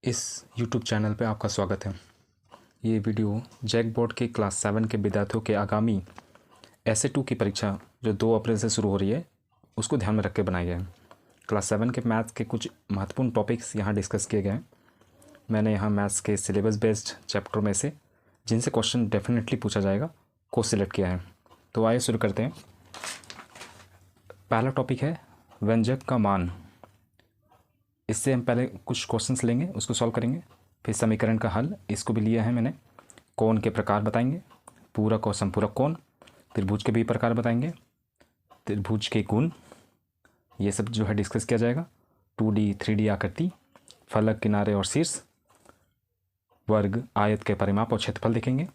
इस YouTube channel पे आपका स्वागत है। ये वीडियो जैक बोर्ड के क्लास 7 के विद्यार्थियों के आगामी ऐसे 2 की परीक्षा जो 2 अप्रैल से शुरू हो रही है उसको ध्यान में रख के बनाया गया है। क्लास 7 के मैथ्स के कुछ महत्वपूर्ण टॉपिक्स यहाँ डिस्कस किए गए हैं। मैंने यहाँ मैथ्स के सिलेबस बेस्ड चैप्टर में से जिनसे क्वेश्चन डेफिनेटली पूछा जाएगा को सिलेक्ट किया है। तो आइए शुरू करते हैं। पहला टॉपिक है व्यंजक का मान। इससे हम पहले कुछ क्वेश्चंस लेंगे, उसको सॉल्व करेंगे, फिर समीकरण का हल, इसको भी लिया है मैंने। कोण के प्रकार बताएंगे, पूरक और संपूरक कोण, त्रिभुज के भी प्रकार बताएंगे, त्रिभुज के गुण, ये सब जो है डिस्कस किया जाएगा। 2D 3D आकृति, फलक, किनारे और शीर्ष, वर्ग, आयत के परिमाप और क्षेत्रफल देखेंगे,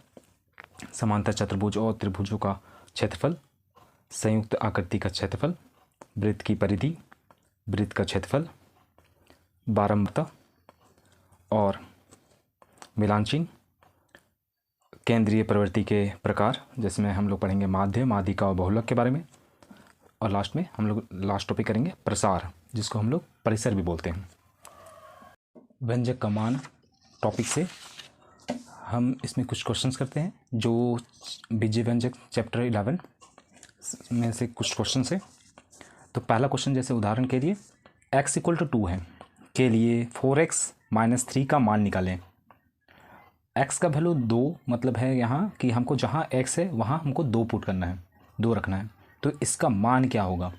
समांतर चतुर्भुज और त्रिभुजों का क्षेत्रफल, संयुक्त आकृति का क्षेत्रफल, वृत्त की परिधि, वृत्त का क्षेत्रफल, बारंबारता और मिलान चिन्ह, केंद्रीय प्रवृत्ति के प्रकार जिसमें हम लोग पढ़ेंगे माध्य, माध्यिका और बहुलक के बारे में, और लास्ट में हम लोग लास्ट टॉपिक करेंगे प्रसार, जिसको हम लोग परिसर भी बोलते हैं। व्यंजक का मान टॉपिक से हम इसमें कुछ क्वेश्चंस करते हैं जो बीजीय व्यंजक चैप्टर 11 में से कुछ क्वेश्चन है। तो पहला क्वेश्चन जैसे उदाहरण के लिए x = 2 है के लिए 4x - 3 का मान निकालें। x का वैल्यू 2 मतलब है यहाँ कि हमको जहाँ x है वहाँ हमको 2 पुट करना है, 2 रखना है। तो इसका मान क्या होगा?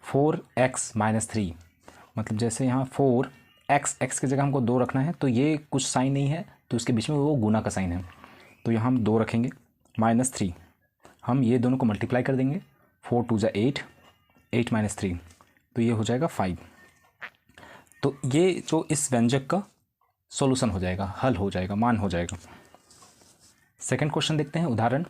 4x - 3 मतलब जैसे यहाँ 4x की जगह हमको 2 रखना है, तो ये कुछ साइन नहीं है तो इसके बीच में वो गुना का साइन है, तो यहाँ हम 2 रखेंगे। -3 हम ये दोनों को मल्टीप्लाई कर देंगे, 4 × 2 = 8, 8 - 3 तो ये हो जाएगा 5। तो ये जो इस व्यंजक का सॉल्यूशन हो जाएगा, हल हो जाएगा, मान हो जाएगा। सेकंड क्वेश्चन देखते हैं उदाहरण।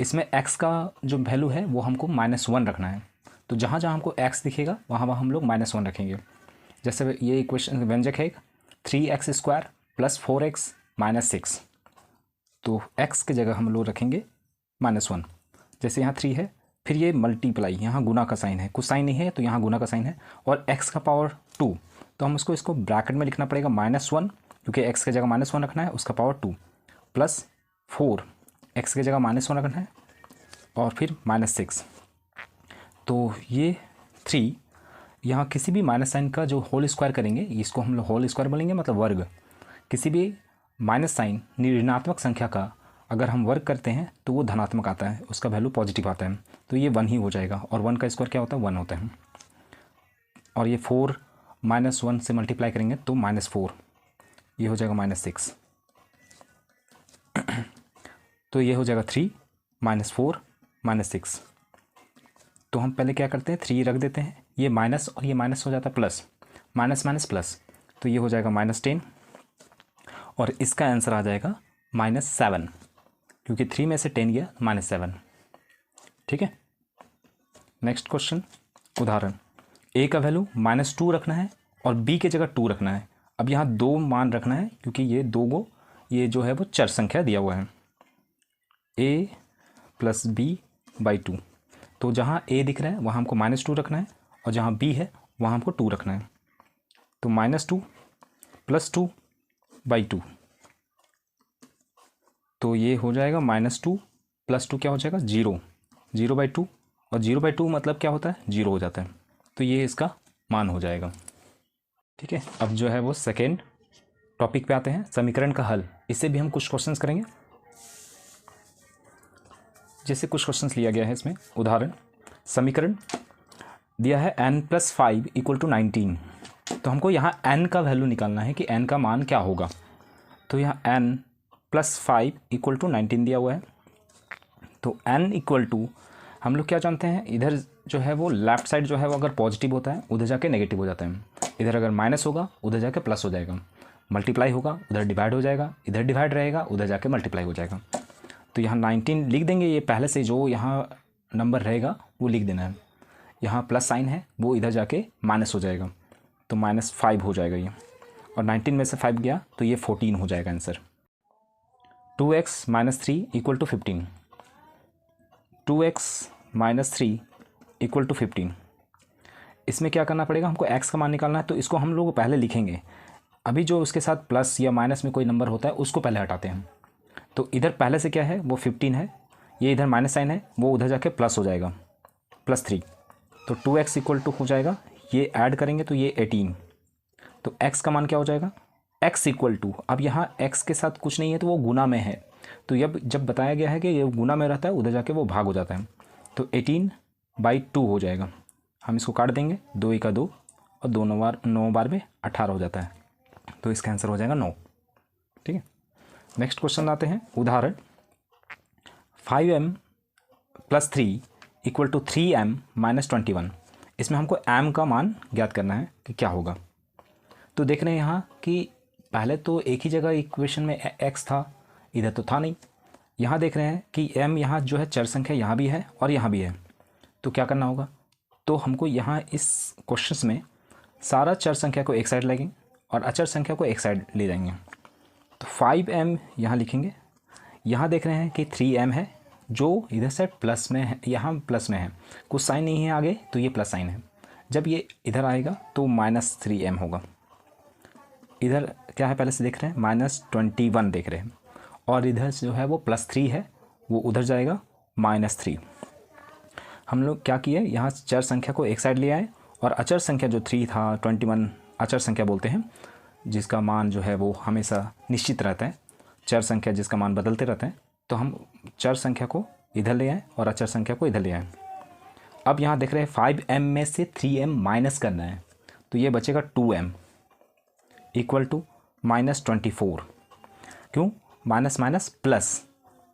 इसमें x का जो वैल्यू है वो हमको -1 रखना है, तो जहाँ जहाँ हमको x दिखेगा वहाँ वहाँ हम लोग -1 रखेंगे। जैसे ये इक्वेशन व्यंजक है 3x² + 4x - 6, तो x की जगह हम लोग रखेंगे -1। जैसे यहाँ 3 है, फिर ये मल्टीप्लाई, यहाँ गुना का साइन है, कुछ साइन नहीं है तो यहाँ गुना का साइन है, और x का पावर 2 तो हम इसको ब्रैकेट में लिखना पड़ेगा -1 क्योंकि x की जगह -1 रखना है, उसका पावर 2 + 4 x की जगह -1 रखना है और फिर -6। तो ये 3 यहाँ किसी भी माइनस साइन का जो होल स्क्वायर करेंगे, इसको हम लोग होल स्क्वायर बोलेंगे, मतलब वर्ग। किसी भी माइनस साइन ऋणात्मक संख्या का अगर हम वर्ग करते हैं तो वो धनात्मक आता है, उसका वैल्यू पॉजिटिव आता है, तो ये 1 ही हो जाएगा। और 1 का स्क्वायर क्या होता है? 1 होता है। और ये 4 -1 से मल्टीप्लाई करेंगे तो -4, ये हो जाएगा -6, तो ये हो जाएगा 3 - 4 - 6। तो हम पहले क्या करते हैं, 3 रख देते हैं, ये माइनस और ये माइनस हो जाता है प्लस, माइनस प्लस, तो ये हो जाएगा -10 और इसका आंसर आ जाएगा -7 क्योंकि 3 में से 10 गया -7। ठीक है। नेक्स्ट क्वेश्चन उदाहरण। a का वैल्यू -2 रखना है और b की जगह 2 रखना है। अब यहाँ 2 मान रखना है क्योंकि ये 2 ये जो है वो चर संख्या दिया हुआ है, a + b/2। तो जहाँ a दिख रहा है वहाँ हमको -2 रखना है और जहाँ b है वहाँ हमको 2 रखना है। तो -2 + 2/2, तो ये हो जाएगा -2 + 2 क्या हो जाएगा? 0, 0/2, और 0/2 मतलब क्या होता है? 0 हो जाता है, तो ये इसका मान हो जाएगा। ठीक है। अब जो है वो सेकेंड टॉपिक पे आते हैं, समीकरण का हल। इससे भी हम कुछ क्वेश्चंस करेंगे। जैसे कुछ क्वेश्चंस लिया गया है इसमें उदाहरण। समीकरण दिया है n + 5 = 19, तो हमको यहाँ n का वैल्यू निकालना है कि n का मान क्या होगा। तो यहाँ n + 5 = 19 दिया हुआ है, तो n हम लोग क्या जानते हैं, इधर जो है वो लेफ्ट साइड जो है वो अगर पॉजिटिव होता है उधर जाके नेगेटिव हो जाता है, इधर अगर माइनस होगा उधर जाके प्लस हो जाएगा, मल्टीप्लाई होगा उधर डिवाइड हो जाएगा, इधर डिवाइड रहेगा उधर जाके मल्टीप्लाई हो जाएगा। तो यहाँ 19 लिख देंगे, ये पहले से जो यहाँ नंबर रहेगा वो लिख देना है। यहाँ प्लस साइन है वो इधर जाके माइनस हो जाएगा, तो -5 हो जाएगा ये, और 19 में से 5 गया तो ये 14 हो जाएगा आंसर। 2x - 3 = 15, 2x - 3 = 15। इसमें क्या करना पड़ेगा, हमको x का मान निकालना है, तो इसको हम लोग पहले लिखेंगे अभी जो उसके साथ प्लस या माइनस में कोई नंबर होता है उसको पहले हटाते हैं। तो इधर पहले से क्या है, वो 15 है, ये इधर माइनस साइन है, वो उधर जाके प्लस हो जाएगा, +3। तो 2x = हो जाएगा, ये ऐड करेंगे तो ये 18। तो x का मान क्या हो जाएगा, x = अब यहाँ x के साथ कुछ नहीं है तो वो गुना में है। तो जब बताया गया है कि ये गुना में रहता है, उधर जाके वो भाग हो जाता है। तो 18/2 हो जाएगा। हम इसको काट देंगे, 2 × 2 और 2 9 बार में 18 हो जाता है। तो इसका आंसर हो जाएगा 9। ठीक है, नेक्स्ट क्वेश्चन आते हैं। उदाहरण 5m + 3 = 3m - 21। इसमें हमको m का मान ज्ञात करना है कि क्या होगा। तो देख रहे हैं यहाँ कि पहले तो एक ही जगह इक्वेशन में x था, इधर तो था नहीं। यहाँ देख रहे हैं कि m यहाँ जो है चर संख्या यहाँ भी है और यहाँ भी है। तो क्या करना होगा, तो हमको यहाँ इस क्वेश्चन में सारा चर संख्या को एक साइड लगेंगे और अचर संख्या को एक साइड ले जाएंगे। तो 5m यहाँ लिखेंगे। यहाँ देख रहे हैं कि 3m है जो इधर से प्लस में है, यहाँ प्लस में है, कुछ साइन नहीं है आगे, तो ये प्लस साइन है। जब ये इधर आएगा तो -3m होगा। इधर क्या है पहले से देख रहे हैं, -21 देख रहे हैं, और इधर जो है वो +3 है, वो उधर जाएगा -3। हम लोग क्या किए, यहाँ चर संख्या को एक साइड ले आए और अचर संख्या जो 3 था, 21 अचर संख्या बोलते हैं, जिसका मान जो है वो हमेशा निश्चित रहता है, चर संख्या जिसका मान बदलते रहते हैं। तो हम चर संख्या को इधर ले आए और अचर संख्या को इधर ले आए। अब यहाँ देख रहे हैं 5m में से 3m माइनस करना है, तो ये बचेगा 2m = -24। क्यों, माइनस माइनस प्लस,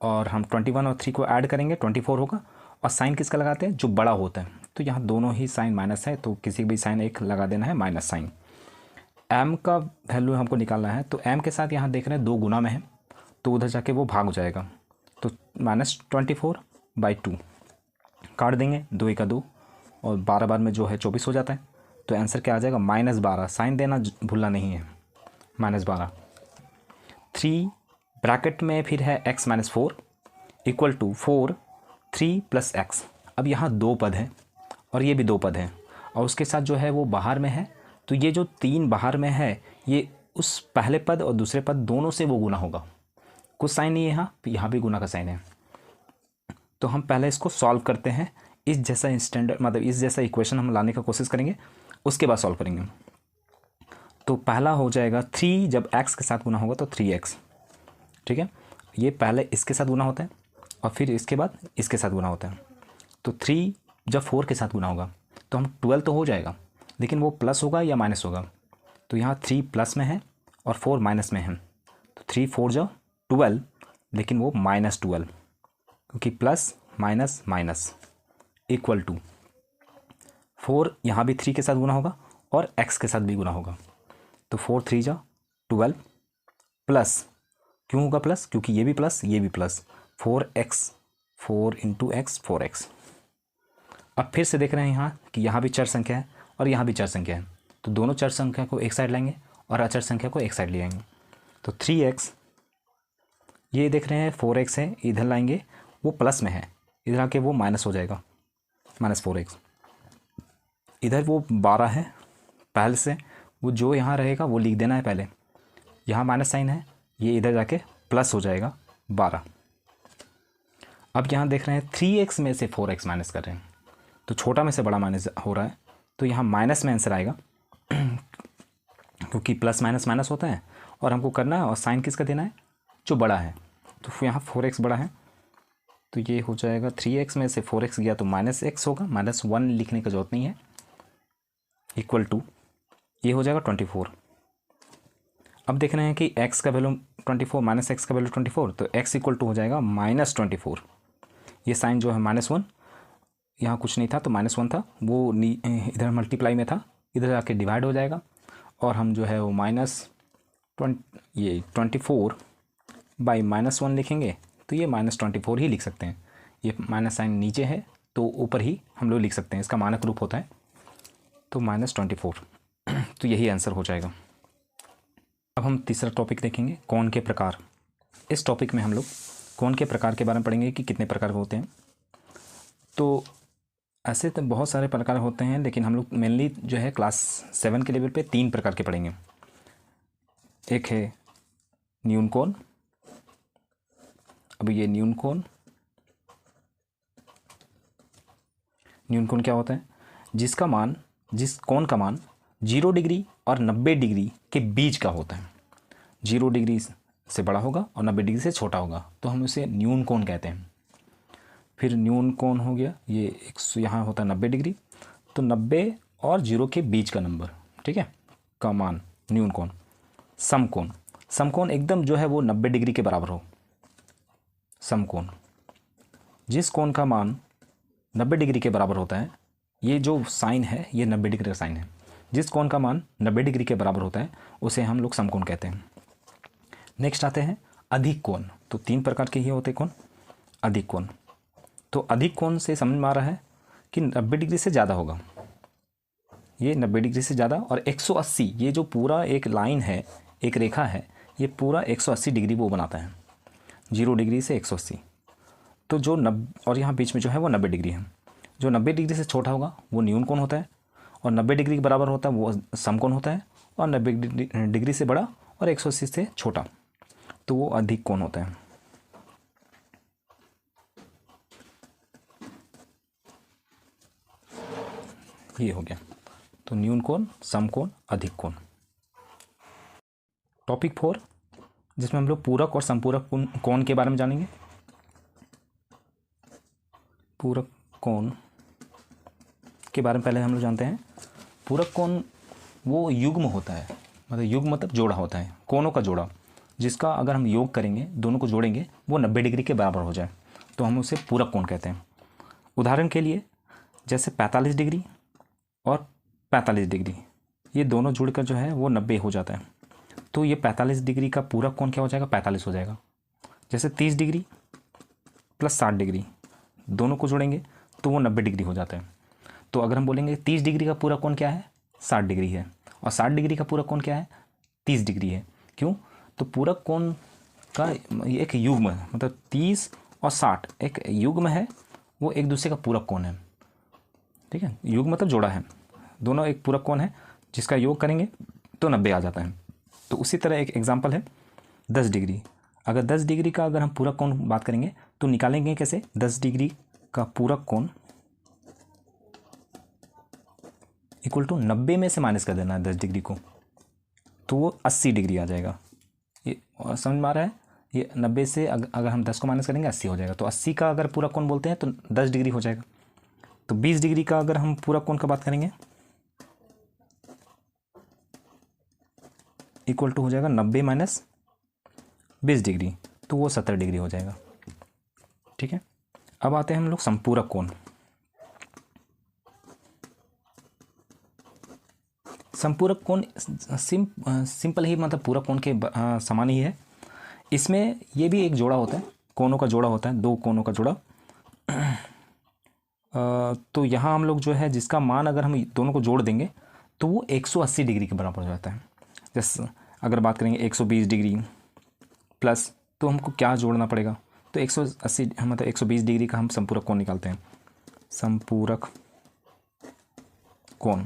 और हम 21 और 3 को ऐड करेंगे 24 होगा। और साइन किसका लगाते हैं, जो बड़ा होता है। तो यहाँ दोनों ही साइन माइनस है, तो किसी भी साइन एक लगा देना है, माइनस साइन। m का वैल्यू हमको निकालना है, तो m के साथ यहाँ देख रहे हैं 2 गुना में है, तो उधर जाके वो भाग हो जाएगा। तो -24/2 काट देंगे, 2 × 2 और 12 बार में जो है 24 हो जाता है। तो आंसर क्या आ जाएगा, -12। साइन देना भूलना नहीं है, -12। 3 ब्रैकेट में फिर है x - 4 = 4 3 + x। अब यहाँ 2 पद हैं और ये भी 2 पद हैं, और उसके साथ जो है वो बाहर में है। तो ये जो 3 बाहर में है, ये उस पहले पद और दूसरे पद दोनों से वो गुना होगा। कुछ साइन नहीं है यहाँ भी गुना का साइन है। तो हम पहले इसको सॉल्व करते हैं, इस जैसा स्टैंडर्ड मतलब इस जैसा इक्वेशन हम लाने का कोशिश करेंगे, उसके बाद सॉल्व करेंगे। तो पहला हो जाएगा 3, जब x के साथ गुना होगा तो 3x। ठीक है, ये पहले इसके साथ गुना होता है और फिर इसके बाद इसके साथ गुना होता है। तो 3 जब 4 के साथ गुना होगा तो हम 12 तो हो जाएगा, लेकिन वो प्लस होगा या माइनस होगा। तो यहाँ 3 प्लस में है और 4 माइनस में है। तो 3 4 जो 12, लेकिन वो -12, क्योंकि प्लस माइनस माइनस = 4। यहाँ भी 3 के साथ गुना होगा और x के साथ भी गुना होगा। तो 4 3 जा 12 प्लस, क्यों होगा प्लस, क्योंकि ये भी प्लस ये भी प्लस, 4x 4 × x 4x। अब फिर से देख रहे हैं यहाँ कि यहाँ भी चर संख्या है और यहाँ भी चर संख्या है। तो दोनों चर संख्या को एक साइड लाएंगे और अचर संख्या को एक साइड ले आएंगे। तो 3x, ये देख रहे हैं 4x है, इधर लाएंगे वो प्लस में है, इधर आके वो माइनस हो जाएगा, -4x। इधर वो 12 है, पहले से वो जो यहाँ रहेगा वो लिख देना है पहले। यहाँ माइनस साइन है, ये इधर जाके प्लस हो जाएगा 12। अब यहाँ देख रहे हैं 3x में से 4x माइनस कर रहे हैं, तो छोटा में से बड़ा माइनस हो रहा है, तो यहाँ माइनस में आंसर आएगा क्योंकि प्लस माइनस माइनस होता है और हमको करना है, और साइन किसका देना है, जो बड़ा है। तो यहाँ 4x बड़ा है, तो ये हो जाएगा 3x में से 4x गया तो -x होगा, -1 लिखने की जरूरत नहीं है, = ये हो जाएगा 24। अब देख रहे हैं कि x का वैल्यू 24 -x का वैल्यू 24, तो x = हो जाएगा -24। ये साइन जो है -1, यहाँ कुछ नहीं था तो -1 था, वो इधर मल्टीप्लाई में था, इधर आके डिवाइड हो जाएगा, और हम जो है वो -24/-1 लिखेंगे, तो ये -24 ही लिख सकते हैं। ये माइनस साइन नीचे है तो ऊपर ही हम लोग लिख सकते हैं, इसका मानक रूप होता है, तो -24। तो यही आंसर हो जाएगा। अब हम तीसरा टॉपिक देखेंगे, कोण के प्रकार। इस टॉपिक में हम लोग कोण के प्रकार के बारे में पढ़ेंगे कि कितने प्रकार होते हैं। तो ऐसे तो बहुत सारे प्रकार होते हैं, लेकिन हम लोग मेनली जो है क्लास 7 के लेवल पे 3 प्रकार के पढ़ेंगे। एक है न्यून कोण। अब ये न्यून कोण क्या होता है? जिस कोण का मान 0 डिग्री और 90 डिग्री के बीच का होता है। 0 डिग्री से बड़ा होगा और 90 डिग्री से छोटा होगा, तो हम उसे न्यून कोण कहते हैं। फिर न्यून कोण हो गया, ये यहाँ होता है 90 डिग्री, तो 90 और 0 के बीच का नंबर, ठीक है, का मान न्यून कोण। समकोण, समकोण एकदम जो है वो 90 डिग्री के बराबर हो। समकोण, जिस कोण का मान 90 डिग्री के बराबर होता है, ये जो साइन है ये 90 डिग्री का साइन है। जिस कोण का मान 90 डिग्री के बराबर होता है उसे हम लोग समकोण कहते हैं। नेक्स्ट आते हैं अधिक कोण। तो 3 प्रकार के ही होते कोण। अधिक कोण, तो अधिक कोण से समझ में आ रहा है कि 90 डिग्री से ज़्यादा होगा। ये 90 डिग्री से ज़्यादा, और 180, ये जो पूरा एक लाइन है, एक रेखा है, ये पूरा 180 डिग्री वो बनाता है। 0 डिग्री से 180, तो जो और यहाँ बीच में जो है वो 90 डिग्री है। जो 90 डिग्री से छोटा होगा वो न्यून कोण होता है, और 90 डिग्री के बराबर होता है वो समकोण होता है, और 90 डिग्री से बड़ा और 180 से छोटा तो वो अधिक कोण होता है। ये हो गया, तो न्यून कोण, समकोण, अधिक कोण। टॉपिक 4, जिसमें हम लोग पूरक और संपूरक कोण के बारे में जानेंगे। पूरक कोण के बारे में पहले हम लोग जानते हैं। पूरक कोण वो युग्म होता है, मतलब युग्म मतलब जोड़ा होता है, कोणों का जोड़ा, जिसका अगर हम योग करेंगे, दोनों को जोड़ेंगे, वो 90 डिग्री के बराबर हो जाए, तो हम उसे पूरक कोण कहते हैं। उदाहरण के लिए जैसे 45 डिग्री और 45 डिग्री, ये दोनों जुड़कर जो है वो 90 हो जाता है, तो ये 45 डिग्री का पूरक कोण क्या हो जाएगा? 45 हो जाएगा। जैसे 30 डिग्री प्लस 60 डिग्री, दोनों को जोड़ेंगे तो वो 90 डिग्री हो जाता है। तो अगर हम बोलेंगे 30 डिग्री का पूरक कोण क्या है? 60 डिग्री है, और 60 डिग्री का पूरक कोण क्या है? 30 डिग्री है। क्यों? तो पूरक कोण का एक युग्म है, मतलब 30 और 60 एक युग्म है, वो एक दूसरे का पूरक कोण है, ठीक है। युग्म मतलब जोड़ा है, दोनों एक पूरक कोण है, जिसका योग करेंगे तो 90 आ जाता है। तो उसी तरह एक एग्जाम्पल है 10 डिग्री। अगर 10 डिग्री का अगर हम पूरक कोण बात करेंगे तो निकालेंगे कैसे? 10 डिग्री का पूरक कोण इक्वल टू 90 में से माइनस कर देना है 10 डिग्री को, तो वो 80 डिग्री आ जाएगा। ये समझ में आ रहा है? ये 90 से अगर हम 10 को माइनस करेंगे 80 हो जाएगा, तो 80 का अगर पूरक कोण बोलते हैं तो 10 डिग्री हो जाएगा। तो 20 डिग्री का अगर हम पूरक कोण का बात करेंगे इक्वल टू हो जाएगा 90 माइनस 20 डिग्री, तो वो 70 डिग्री हो जाएगा, ठीक है। अब आते हैं हम लोग संपूरक कोण। संपूरक कोण सिंपल ही मतलब पूरक कोण के समान ही है। इसमें ये भी एक जोड़ा होता है, कोणों का जोड़ा होता है, 2 कोणों का जोड़ा। तो यहाँ हम लोग जो है जिसका मान अगर हम दोनों को जोड़ देंगे तो वो 180 डिग्री के बराबर हो जाता है। जैसे अगर बात करेंगे 120 डिग्री प्लस, तो हमको क्या जोड़ना पड़ेगा? तो 180 मतलब 120 डिग्री का हम संपूरक कोण निकालते हैं। संपूरक कोण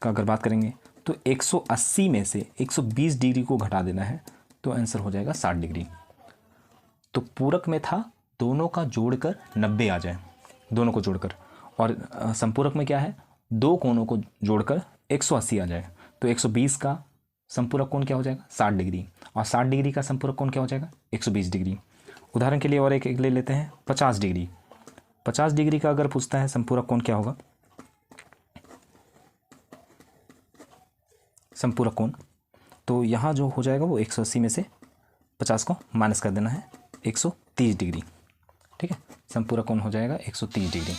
का अगर बात करेंगे तो 180 में से 120 डिग्री को घटा देना है, तो आंसर हो जाएगा 60 डिग्री। तो पूरक में था दोनों का जोड़कर 90 आ जाए, दोनों को जोड़कर, और संपूरक में क्या है? 2 कोणों को जोड़कर 180 आ जाए, तो 120 का संपूरक कोण क्या हो जाएगा? 60 डिग्री, और 60 डिग्री का संपूरक कोण क्या हो जाएगा? 120 डिग्री। उदाहरण के लिए और एक ले लेते हैं 50 डिग्री। 50 डिग्री का अगर पूछता है संपूरक कोण क्या होगा? संपूरक कोण, तो यहाँ जो हो जाएगा वो 180 में से 50 को माइनस कर देना है, 130 डिग्री, ठीक है। संपूरक कोण हो जाएगा 130 डिग्री।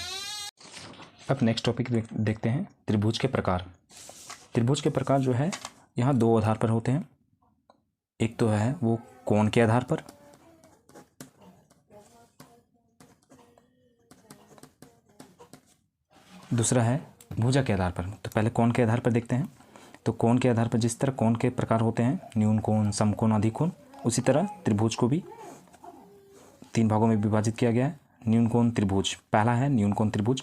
अब नेक्स्ट टॉपिक देखते हैं त्रिभुज के प्रकार। त्रिभुज के प्रकार जो है यहाँ 2 आधार पर होते हैं। एक तो है वो कोण के आधार पर, दूसरा है भुजा के आधार पर। तो पहले कोण के आधार पर देखते हैं। तो कोण के आधार पर जिस तरह कोण के प्रकार होते हैं, न्यून कोण, समकोण, अधिक कोण, उसी तरह त्रिभुज को भी 3 भागों में विभाजित किया गया है। न्यून कोण त्रिभुज पहला है, न्यून कोण त्रिभुज।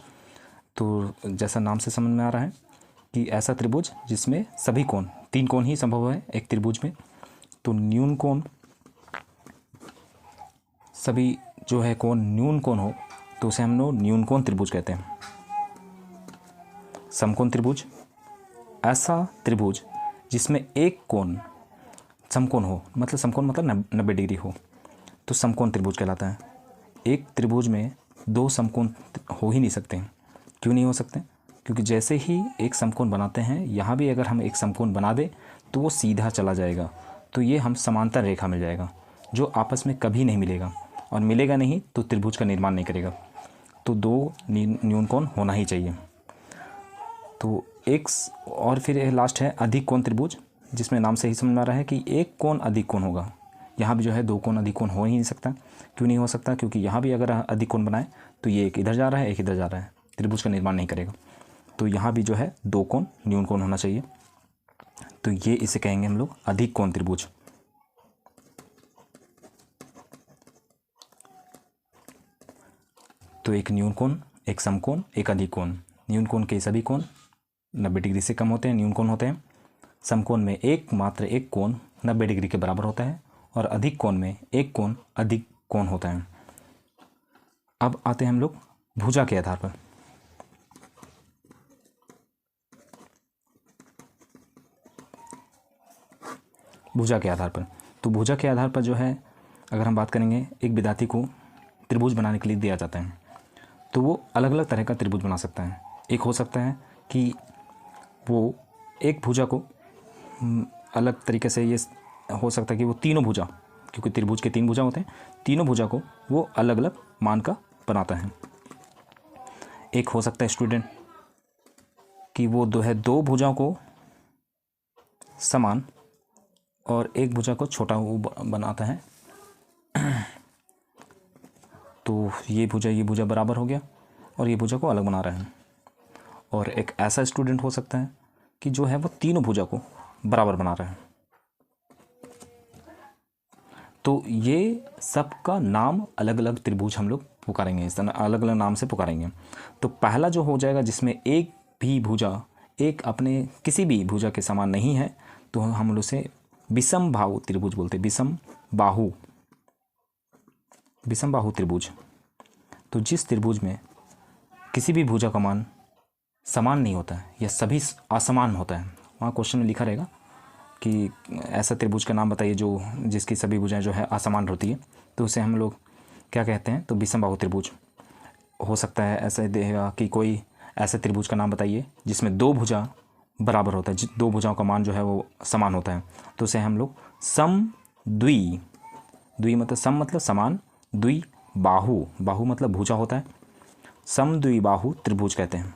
तो जैसा नाम से समझ में आ रहा है कि ऐसा त्रिभुज जिसमें सभी कोण, 3 कोण ही संभव है एक त्रिभुज में, तो न्यून कोण, सभी जो है कोण न्यून कोण हो तो उसे हम लोग न्यून कोण त्रिभुज कहते हैं। समकोण त्रिभुज, ऐसा त्रिभुज जिसमें एक कोण समकोण हो, मतलब समकोण मतलब 90 डिग्री हो, तो समकोण त्रिभुज कहलाता है। एक त्रिभुज में दो समकोण हो ही नहीं सकते। क्यों नहीं हो सकते? क्योंकि जैसे ही एक समकोण बनाते हैं, यहाँ भी अगर हम एक समकोण बना दें तो वो सीधा चला जाएगा, तो ये हम समांतर रेखा मिल जाएगा जो आपस में कभी नहीं मिलेगा, और मिलेगा नहीं तो त्रिभुज का निर्माण नहीं करेगा। तो दो न्यून कोण होना ही चाहिए। तो एक और फिर लास्ट है अधिक कोण त्रिभुज, जिसमें नाम से ही समझ में आ रहा है कि एक कोण अधिक कोण होगा। यहाँ भी जो है दो कोण अधिक कोण हो ही नहीं सकता। क्यों नहीं हो सकता? क्योंकि यहाँ भी अगर अधिक कोण बनाए तो ये एक इधर जा रहा है, एक इधर जा रहा है, त्रिभुज का निर्माण नहीं करेगा। तो यहाँ भी जो है दो कोण न्यून कोण होना चाहिए। तो ये इसे कहेंगे हम लोग अधिक कोण त्रिभुज। तो एक न्यून कोण, एक समकोण, एक अधिक कोण। न्यून कोण के सभी कोण 90 डिग्री से कम होते हैं, न्यून कोण होते हैं। समकोण में मात्र एक कोण 90 डिग्री के बराबर होता है, और अधिक कोण में एक कोण अधिक कोण होता है। अब आते हैं हम लोग भुजा के आधार पर। भुजा के आधार पर, तो भुजा के आधार पर जो है अगर हम बात करेंगे, एक विद्यार्थी को त्रिभुज बनाने के लिए दिया जाता है तो वो अलग अलग तरह का त्रिभुज बना सकता है। एक हो सकता है कि वो एक भुजा को अलग तरीके से, ये हो सकता है कि वो तीनों भुजा, क्योंकि त्रिभुज के 3 भुजा होते हैं, तीनों भुजा को वो अलग अलग मान का बनाता है। एक हो सकता है स्टूडेंट कि वो दो भुजाओं को समान और एक भुजा को छोटा वो बनाता है। तो ये भुजा बराबर हो गया, और ये भुजा को अलग बना रहा है। और एक ऐसा स्टूडेंट हो सकता है कि जो है वो तीनों भुजा को बराबर बना रहा है। तो ये सबका नाम अलग अलग त्रिभुज हम लोग पुकारेंगे, इस तरह अलग अलग नाम से पुकारेंगे। तो पहला जो हो जाएगा जिसमें एक भी भुजा एक अपने किसी भी भुजा के समान नहीं है, तो हम लोग उसे विषम बाहु त्रिभुज बोलते हैं। विषम बाहु त्रिभुज। तो जिस त्रिभुज में किसी भी भुजा का मान समान नहीं होता है या सभी असमान होता है, वहाँ क्वेश्चन में लिखा रहेगा कि ऐसा त्रिभुज का नाम बताइए जो जिसकी सभी भुजाएं जो है असमान होती है, तो उसे हम लोग क्या कहते हैं? तो विषम बाहु त्रिभुज हो सकता है। ऐसा देगा कि कोई ऐसे त्रिभुज का नाम बताइए जिसमें दो भुजा बराबर होता है, दो भुजाओं का मान जो है वो समान होता है, तो उसे हम लोग द्वि मतलब सम मतलब समान, द्वि बाहु मतलब भुजा होता है, समद्विबाहु त्रिभुज कहते हैं।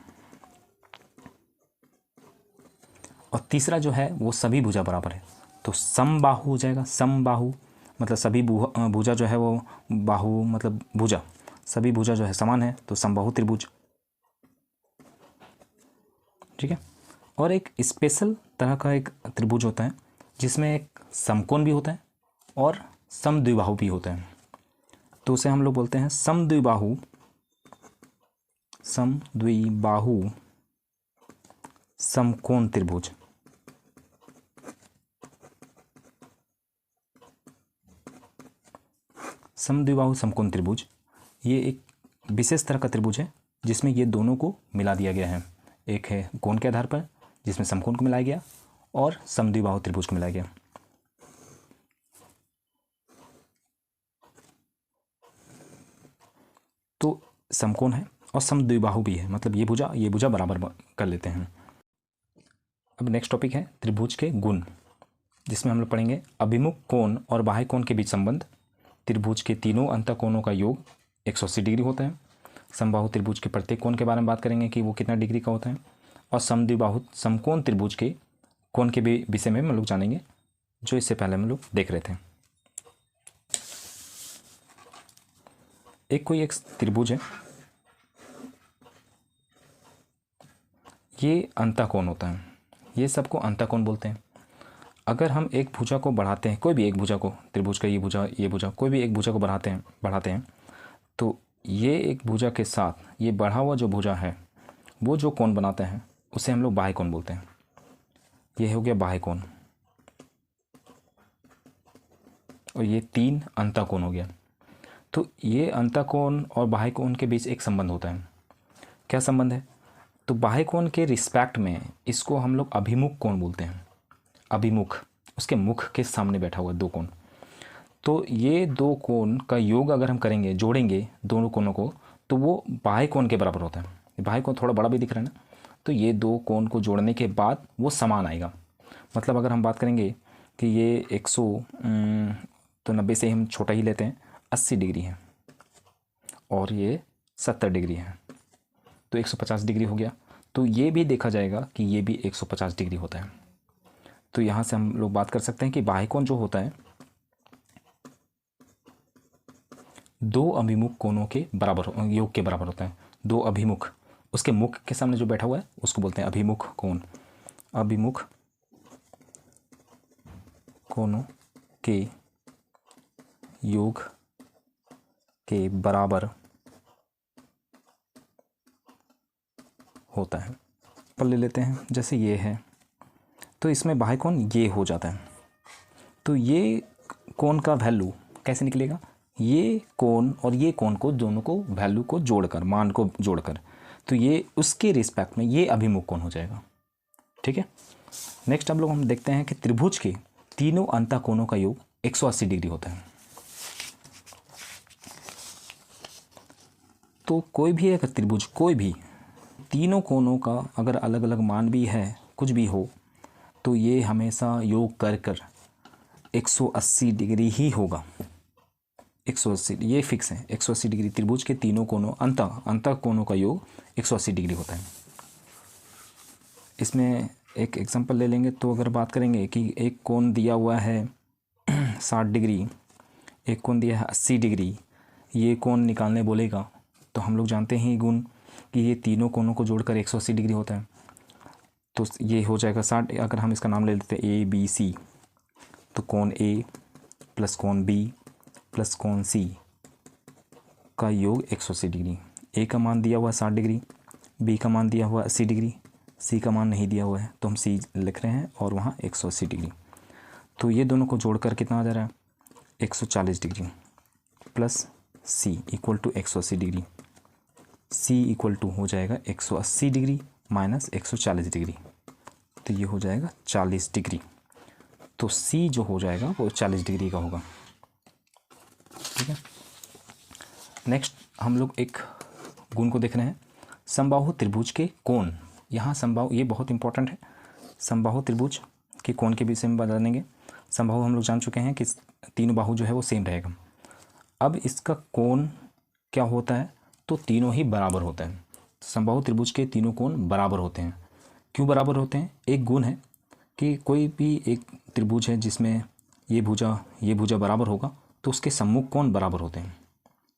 और तीसरा जो है वो सभी भुजा बराबर है, तो समबाहु हो जाएगा। समबाहु मतलब सभी भुजा जो है वो, बाहु मतलब भुजा, सभी भुजा जो है समान है, तो समबाहु त्रिभुज। ठीक है। और एक स्पेशल तरह का एक त्रिभुज होता है जिसमें एक समकोण भी होता है और समद्विबाहु भी होता है, तो उसे हम लोग बोलते हैं समद्विबाहु समकोण त्रिभुज। समद्विबाहु समकोण त्रिभुज ये एक विशेष तरह का त्रिभुज है जिसमें ये दोनों को मिला दिया गया है। एक है कोण के आधार पर जिसमें समकोण को मिलाया गया, और समद्विबाहु त्रिभुज को मिलाया गया। तो समकोण है और समद्विबाहु भी है, मतलब ये भुजा बराबर कर लेते हैं। अब नेक्स्ट टॉपिक है त्रिभुज के गुण, जिसमें हम लोग पढ़ेंगे अभिमुख कोण और बाह्य कोण के बीच संबंध। त्रिभुज के तीनों अंतःकोणों का योग 180 डिग्री होता है। समबाहु त्रिभुज के प्रत्येक कोण के बारे में बात करेंगे कि वो कितना डिग्री का होता है। और समद्विबाहु समकोण त्रिभुज के कोण के विषय में हम लोग जानेंगे, जो इससे पहले हम लोग देख रहे थे। एक त्रिभुज है, ये अंतःकोण होता है, ये सबको अंतःकोण बोलते हैं। अगर हम एक भुजा को बढ़ाते हैं, कोई भी एक भुजा को, त्रिभुज का ये भुजा कोई भी एक भुजा को बढ़ाते हैं, तो ये एक भुजा के साथ ये बढ़ा हुआ जो भुजा है वो जो कोण बनाते हैं उसे हम लोग बाह्य कोण बोलते हैं। ये हो गया बाह्य कोण। और ये 3 अंतःकोण हो गया। तो ये अंतःकोण और बाह्य कोण के बीच एक संबंध होता है। क्या संबंध है? तो बाह्य कोण के रिस्पेक्ट में इसको हम लोग अभिमुख कोण बोलते हैं। अभिमुख, उसके मुख के सामने बैठा हुआ 2 कोण। तो ये 2 कोण का योग अगर हम करेंगे, जोड़ेंगे दोनों कोणों को, तो वो बाह्य कोण के बराबर होता है। बाह्य कोण थोड़ा बड़ा भी दिख रहा है ना, तो ये 2 कोण को जोड़ने के बाद वो समान आएगा। मतलब अगर हम बात करेंगे कि ये 100 तो 90 से हम छोटा ही लेते हैं, 80 डिग्री है और ये 70 डिग्री है, तो 150 डिग्री हो गया। तो ये भी देखा जाएगा कि ये भी 150 डिग्री होता है। तो यहाँ से हम लोग बात कर सकते हैं कि बाह्य कोण जो होता है 2 अभिमुख कोणों के बराबर, योग के बराबर होता है। 2 अभिमुख, उसके मुख के सामने जो बैठा हुआ है उसको बोलते हैं अभिमुख कोण। अभिमुख कोणों के योग के बराबर होता है। पर ले लेते हैं, जैसे ये है तो इसमें बाह्य कोण ये हो जाता है। तो ये कोण का वैल्यू कैसे निकलेगा? ये कोण और ये कोण को, दोनों को वैल्यू को जोड़कर, मान को जोड़कर, तो ये उसके रिस्पेक्ट में ये अभिमुख कोण हो जाएगा। ठीक है। नेक्स्ट हम देखते हैं कि त्रिभुज के तीनों अंतःकोणों का योग 180 डिग्री होता है। तो कोई भी एक त्रिभुज, कोई भी तीनों कोणों का अगर अलग अलग मान भी है, कुछ भी हो, तो ये हमेशा योग कर 180 डिग्री ही होगा। 180 ये फिक्स है। 180 डिग्री त्रिभुज के तीनों कोणों, अंतः कोणों का योग 180 डिग्री होता है। इसमें एक एग्जांपल ले लेंगे तो अगर बात करेंगे कि एक कोण दिया हुआ है 60 डिग्री, एक कोण दिया है 80 डिग्री, ये कोण निकालने बोलेगा तो हम लोग जानते हैं गुण कि ये तीनों कोणों को जोड़कर 180 डिग्री होता है। तो ये हो जाएगा 60। अगर हम इसका नाम ले लेते हैं ABC, तो कोण A प्लस कोण B प्लस कोण C का योग 180 डिग्री। A का मान दिया हुआ है 60 डिग्री, B का मान दिया हुआ है 80 डिग्री, C का मान नहीं दिया हुआ है तो हम C लिख रहे हैं और वहाँ 180 डिग्री। तो ये दोनों को जोड़कर कितना आ जा रहा है? 140 degree plus C equal to 180 degree. C equal to हो जाएगा 180 डिग्री माइनस 140 डिग्री, तो ये हो जाएगा 40 डिग्री। तो C जो हो जाएगा वो 40 डिग्री का होगा। ठीक है। नेक्स्ट हम लोग एक गुण को देख रहे हैं, समबाहु त्रिभुज के कोण। यहाँ समबाहु, ये बहुत इंपॉर्टेंट है। समबाहु त्रिभुज के कोण के विषय में बता देंगे। समबाहु हम लोग जान चुके हैं कि तीनों बाहु जो है वो सेम रहेगा। अब इसका कोण क्या होता है? तो तीनों ही बराबर होते हैं। समबाहु त्रिभुज के तीनों कोण बराबर होते हैं। क्यों बराबर होते हैं? एक गुण है कि कोई भी एक त्रिभुज है जिसमें ये भुजा बराबर होगा तो उसके सम्मुख कोण बराबर होते हैं।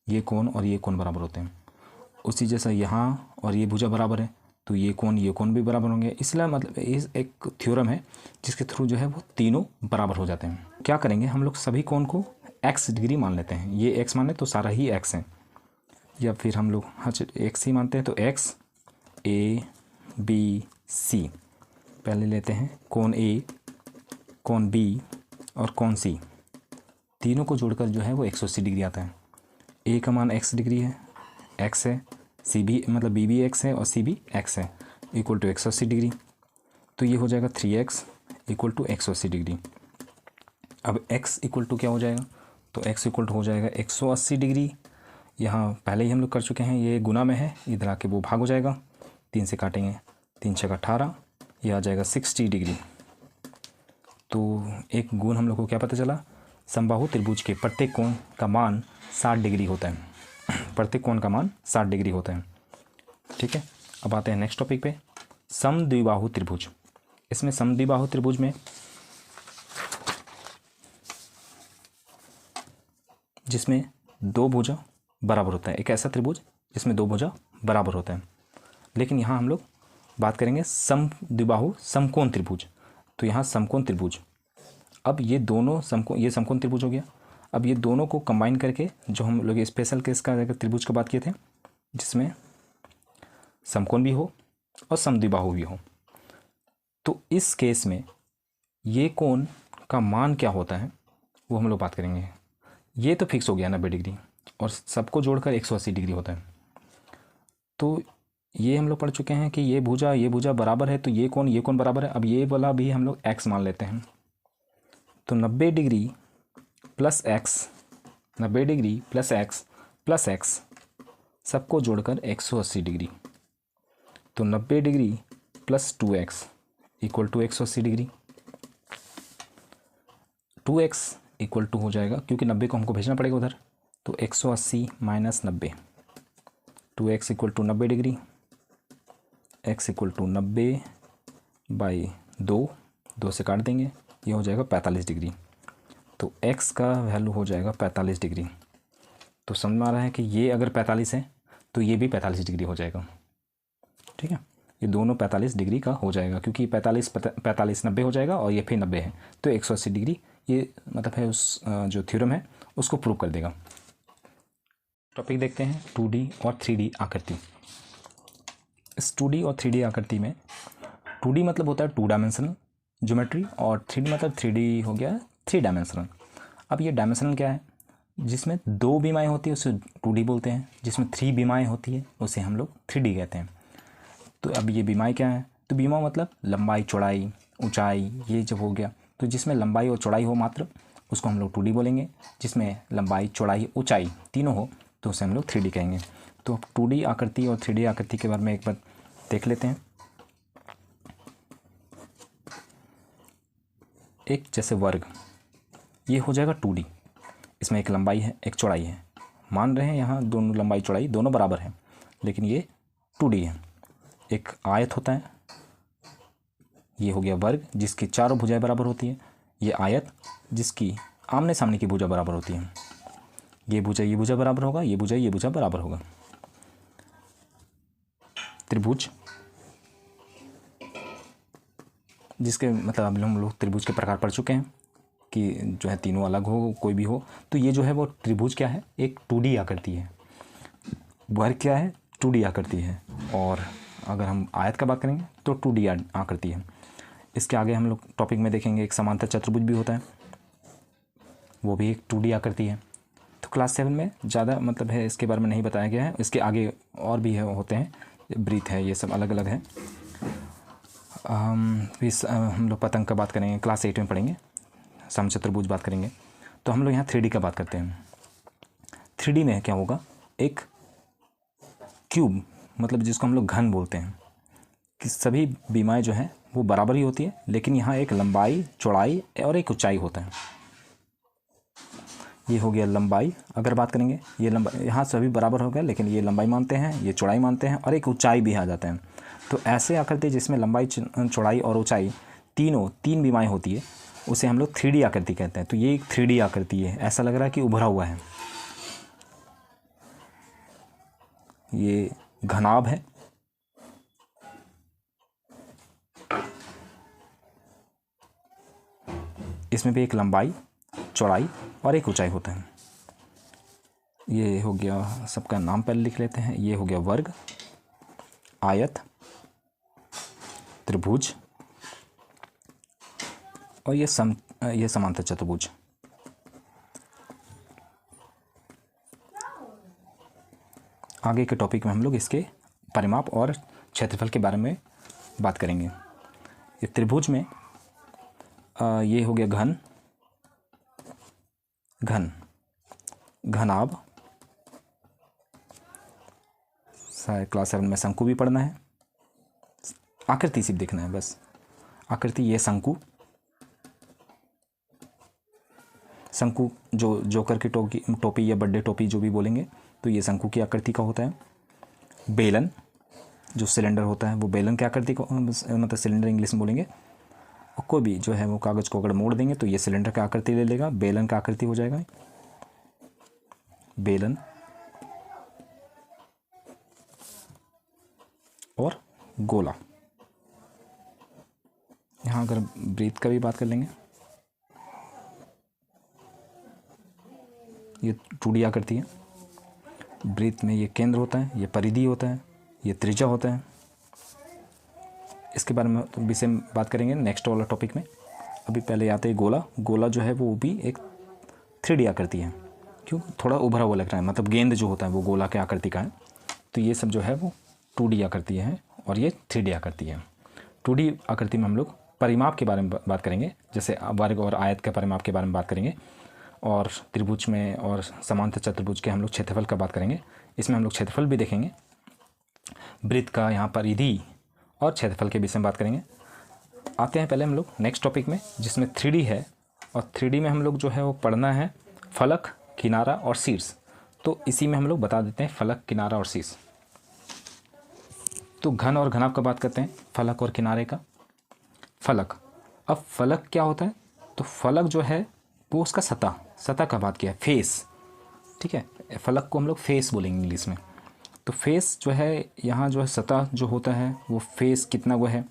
ये कोण और ये कोण बराबर होते हैं। उसी जैसा यहाँ और ये भुजा बराबर है तो ये कोण भी बराबर होंगे। इसलिए मतलब इस एक थ्योरम है जिसके थ्रू जो है वो तीनों बराबर हो जाते हैं। क्या करेंगे हम लोग? सभी कोण को x डिग्री मान लेते हैं। ये x माने तो सारा ही x है, या फिर हम लोग x ही मानते हैं तो x A B C पहले लेते हैं। कोण A, कोण B और कोण C, तीनों को जोड़कर जो है वो 180 डिग्री आता है। A का मान x डिग्री है, x है, C भी मतलब B भी x है और C भी x है, इक्वल टू 180 डिग्री। तो ये हो जाएगा 3x इक्वल टू 180 डिग्री। अब x इक्वल टू क्या हो जाएगा? तो x इक्वल टू हो जाएगा 180 डिग्री। यहाँ पहले ही हम लोग कर चुके हैं, ये गुना में है, इधर आके वो भाग हो जाएगा। 3 से काटेंगे, 3 छः 18, ये आ जाएगा 60 डिग्री। तो एक गुण हम लोग को क्या पता चला? समबाहु त्रिभुज के प्रत्येक कोण का मान 60 डिग्री होता है। प्रत्येक कोण का मान 60 डिग्री होता है। ठीक है। अब आते हैं नेक्स्ट टॉपिक पे, समद्विबाहु त्रिभुज। इसमें समद्विबाहु त्रिभुज में जिसमें 2 भुजा बराबर होता है, एक ऐसा त्रिभुज जिसमें 2 भुजा बराबर होता है। लेकिन यहाँ हम लोग बात करेंगे समद्विबाहु समकोण त्रिभुज। तो यहाँ समकोण त्रिभुज, अब ये दोनों ये समकोण त्रिभुज हो गया। अब ये दोनों को कंबाइन करके जो हम लोग स्पेशल केस का त्रिभुज की बात किए थे, जिसमें समकोण भी हो और समद्विबाहु भी हो, तो इस केस में ये कोण का मान क्या होता है वो हम लोग बात करेंगे। ये तो फिक्स हो गया 90 डिग्री, और सबको जोड़कर 180 डिग्री होता है। तो ये हम लोग पढ़ चुके हैं कि ये भुजा बराबर है, तो ये कौन बराबर है। अब ये वाला भी हम लोग x मान लेते हैं। तो 90 degree plus x, 90 degree plus x सबको जोड़कर 180 डिग्री। तो 90 degree plus 2x equal to 180 degree. 2x equal to हो जाएगा, क्योंकि 90 को हमको भेजना पड़ेगा उधर, तो 180 minus 90, 2x equal to 90 degree, x equal to 90 by 2 से काट देंगे, ये हो जाएगा 45 डिग्री। तो x का वैल्यू हो जाएगा 45 डिग्री। तो समझ में आ रहा है कि ये अगर 45 है तो ये भी 45 डिग्री हो जाएगा। ठीक है, ये दोनों 45 डिग्री का हो जाएगा, क्योंकि 45 90 हो जाएगा और ये फिर 90 है, तो 180 डिग्री ये मतलब है उस जो थ्योरम है उसको प्रूव कर देगा। टॉपिक देखते हैं 2D और 3D आकृति। इस 2D और 3D आकृति में 2D मतलब होता है 2 डायमेंशनल ज्योमेट्री, और 3D मतलब 3D हो गया 3 डायमेंशनल। अब ये डायमेंशनल क्या है, जिसमें 2 बीमाएँ होती है उसे 2D बोलते हैं, जिसमें 3 बीमाएँ होती है उसे हम लोग 3D कहते हैं। तो अब ये बीमाएँ क्या है, तो बीमा मतलब लंबाई चौड़ाई ऊंचाई, ये जब हो गया तो जिसमें लंबाई और चौड़ाई हो मात्र उसको हम लोग 2D बोलेंगे, जिसमें लंबाई चौड़ाई ऊंचाई तीनों हो तो उसे हम लोग 3D कहेंगे। तो अब 2D आकृति और 3D आकृति के बारे में एक बार देख लेते हैं। एक जैसे वर्ग, ये हो जाएगा 2D, इसमें एक लंबाई है एक चौड़ाई है, मान रहे हैं यहाँ दोनों लंबाई चौड़ाई दोनों बराबर हैं, लेकिन ये 2D है। एक आयत होता है, ये हो गया वर्ग जिसकी चारों भुजाएं बराबर होती है। ये आयत जिसकी आमने सामने की भुजा बराबर होती है, ये भुजा बराबर होगा, ये भुजा बराबर होगा। त्रिभुज, जिसके मतलब अब हम लोग त्रिभुज के प्रकार पढ़ चुके हैं कि जो है तीनों अलग हो कोई भी हो, तो ये जो है वो त्रिभुज क्या है, एक 2D आकृति है। वर्ग क्या है, 2D आकृति है। और अगर हम आयत का बात करेंगे तो 2D आकृति है। इसके आगे हम लोग टॉपिक में देखेंगे एक समांतर चतुर्भुज भी होता है, वो भी एक 2D आकृति है। तो क्लास 7 में ज़्यादा मतलब है इसके बारे में नहीं बताया गया है, इसके आगे और भी है होते हैं, वृत्त है, ये सब अलग अलग है। हम लोग पतंग का बात करेंगे, क्लास 8 में पढ़ेंगे, समचतुर्भुज बात करेंगे। तो हम लोग यहाँ 3D का बात करते हैं। 3D में क्या होगा, एक क्यूब मतलब जिसको हम लोग घन बोलते हैं, कि सभी बीमाएँ जो हैं वो बराबर ही होती है, लेकिन यहाँ एक लंबाई चौड़ाई और एक ऊंचाई होता है। ये हो गया लंबाई, अगर बात करेंगे ये लंबाई यहाँ सभी बराबर हो गया, लेकिन ये लंबाई मानते हैं, ये चौड़ाई मानते हैं, और एक ऊंचाई भी आ जाते हैं। तो ऐसे आकृति जिसमें लंबाई चौड़ाई और ऊंचाई तीन बीमाएँ होती है उसे हम लोग 3D आकृति कहते हैं। तो ये एक 3D आकृति है, ऐसा लग रहा है कि उभरा हुआ है। ये घनाभ है, इसमें भी एक लंबाई चौड़ाई और एक ऊंचाई होता है। ये हो गया, सबका नाम पहले लिख लेते हैं। ये हो गया वर्ग, आयत, त्रिभुज, और ये समांतर चतुर्भुज। आगे के टॉपिक में हम लोग इसके परिमाप और क्षेत्रफल के बारे में बात करेंगे। ये त्रिभुज में ये हो गया घनाभ, क्लास 7 में शंकु भी पढ़ना है, आकृति सिर्फ देखना है बस। आकृति, ये शंकु जो जोकर की टोपी या बर्थडे टोपी जो भी बोलेंगे, तो ये शंकु की आकृति का होता है। बेलन, जो सिलेंडर होता है वो बेलन की आकृति को मतलब सिलेंडर इंग्लिश में बोलेंगे। और कोई भी जो है वो कागज़ को अगर मोड़ देंगे तो ये सिलेंडर का आकृति ले लेगा, बेलन का आकृति हो जाएगा बेलन। और गोला, यहाँ अगर वृत्त का भी बात कर लेंगे, ये 2D आकृति है। वृत्त में ये केंद्र होता है, ये परिधि होता है, ये त्रिज्या होता है। इसके बारे में तो विषय में बात करेंगे नेक्स्ट वाला टॉपिक में। अभी पहले आते हैं गोला। गोला जो है वो भी एक 3D आकृति है। क्यों? थोड़ा उभरा हुआ लग रहा है, मतलब गेंद जो होता है वो गोला के आकृति का है। तो ये सब जो है वो 2D आकृति है और ये 3D आकृति है। 2D आकृति में हम लोग परिमाप के बारे में बात करेंगे, जैसे वर्ग और आयत के परिमाप के बारे में बात करेंगे, और त्रिभुज में और समांतर चतुर्भुज के हम लोग क्षेत्रफल का बात करेंगे। इसमें हम लोग क्षेत्रफल भी देखेंगे, वृत्त का, यहाँ परिधि और क्षेत्रफल के विषय में बात करेंगे। आते हैं पहले हम लोग नेक्स्ट टॉपिक में, जिसमें 3D है, और 3D में हम लोग जो है वो पढ़ना है फलक, किनारा और शीर्ष। तो इसी में हम लोग बता देते हैं फलक, किनारा और शीर्ष। तो घन और घनाभ का बात करते हैं, फलक और किनारे का। फलक, अब फलक क्या होता है? तो फलक जो है वो उसका सतह का बात किया है, फेस। ठीक है, फलक को हम लोग फेस बोलेंगे इंग्लिश में। तो फेस जो है, यहाँ जो है सतह जो होता है वो फेस कितना वो है,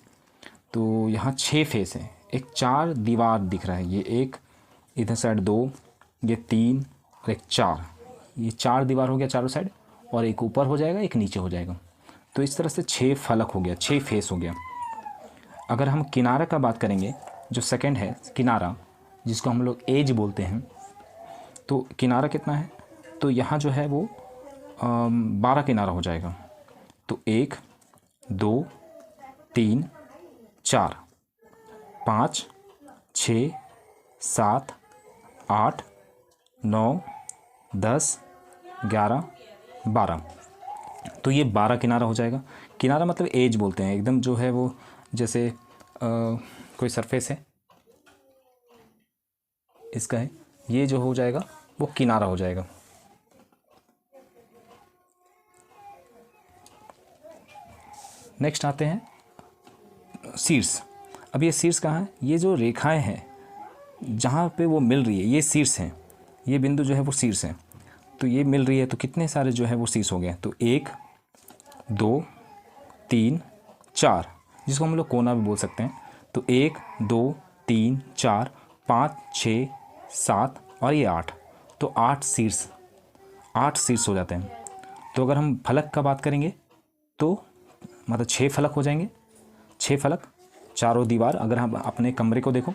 तो यहाँ 6 फेस है। एक 4 दीवार दिख रहा है, ये एक, इधर साइड 2, ये 3 और एक 4। ये 4 दीवार हो गया चारों साइड, और एक ऊपर हो जाएगा, एक नीचे हो जाएगा। तो इस तरह से 6 फलक हो गया, 6 फेस हो गया। अगर हम किनारा का बात करेंगे, जो सेकंड है किनारा, जिसको हम लोग एज बोलते हैं, तो किनारा कितना है? तो यहाँ जो है वो 12 किनारा हो जाएगा। तो 1 2 3 4 5 6 7 8 9 10 11 12। तो ये 12 किनारा हो जाएगा। किनारा मतलब एज बोलते हैं, एकदम जो है वो जैसे कोई सरफेस है इसका है, ये जो हो जाएगा वो किनारा हो जाएगा। नेक्स्ट आते हैं शीर्ष। अब ये शीर्ष कहाँ है? ये जो रेखाएं हैं जहाँ पे वो मिल रही है, ये शीर्ष है। ये बिंदु जो है वो शीर्ष है। तो ये मिल रही है, तो कितने सारे जो है वो शीर्ष हो गए? तो 1 2 3 4, जिसको हम लोग कोना भी बोल सकते हैं। तो 1 2 3 4 5 6 7 और ये 8। तो 8 शीर्ष हो जाते हैं। तो अगर हम फलक का बात करेंगे तो मतलब 6 फलक हो जाएंगे। 6 फलक, चारों दीवार। अगर हम अपने कमरे को देखो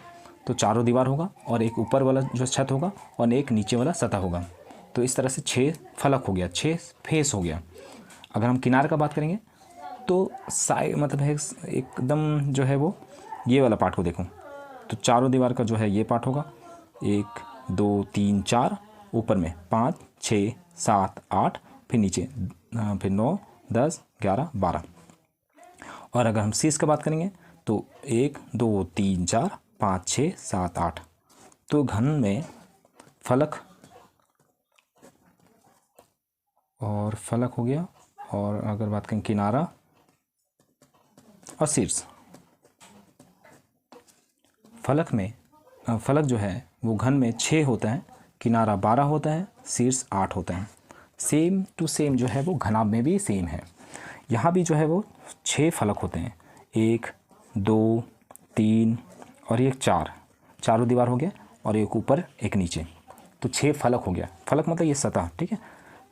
तो चारों दीवार होगा, और एक ऊपर वाला जो छत होगा और एक नीचे वाला सतह होगा। तो इस तरह से 6 फलक हो गया, 6 फेस हो गया। अगर हम किनारे का बात करेंगे तो साइड मतलब है एकदम जो है वो ये वाला पार्ट को देखो, तो चारों दीवार का जो है ये पार्ट होगा। 1 2 3 4, ऊपर में 5 6 7 8, फिर नीचे फिर 9 10 11 12। और अगर हम शीर्ष की बात करेंगे तो 1 2 3 4 5 6 7 8। तो घन में फलक हो गया, और अगर बात करें किनारा और शीर्ष। फलक जो है वो घन में 6 होता है, किनारा 12 होता है, शीर्ष 8 होता है। सेम टू सेम जो है वो घनाभ में भी सेम है। यहाँ भी जो है वो 6 फलक होते हैं, 1 2 3 और ये 4, चारों दीवार हो गया, और एक ऊपर एक नीचे। तो 6 फलक हो गया। फलक मतलब ये सतह, ठीक है।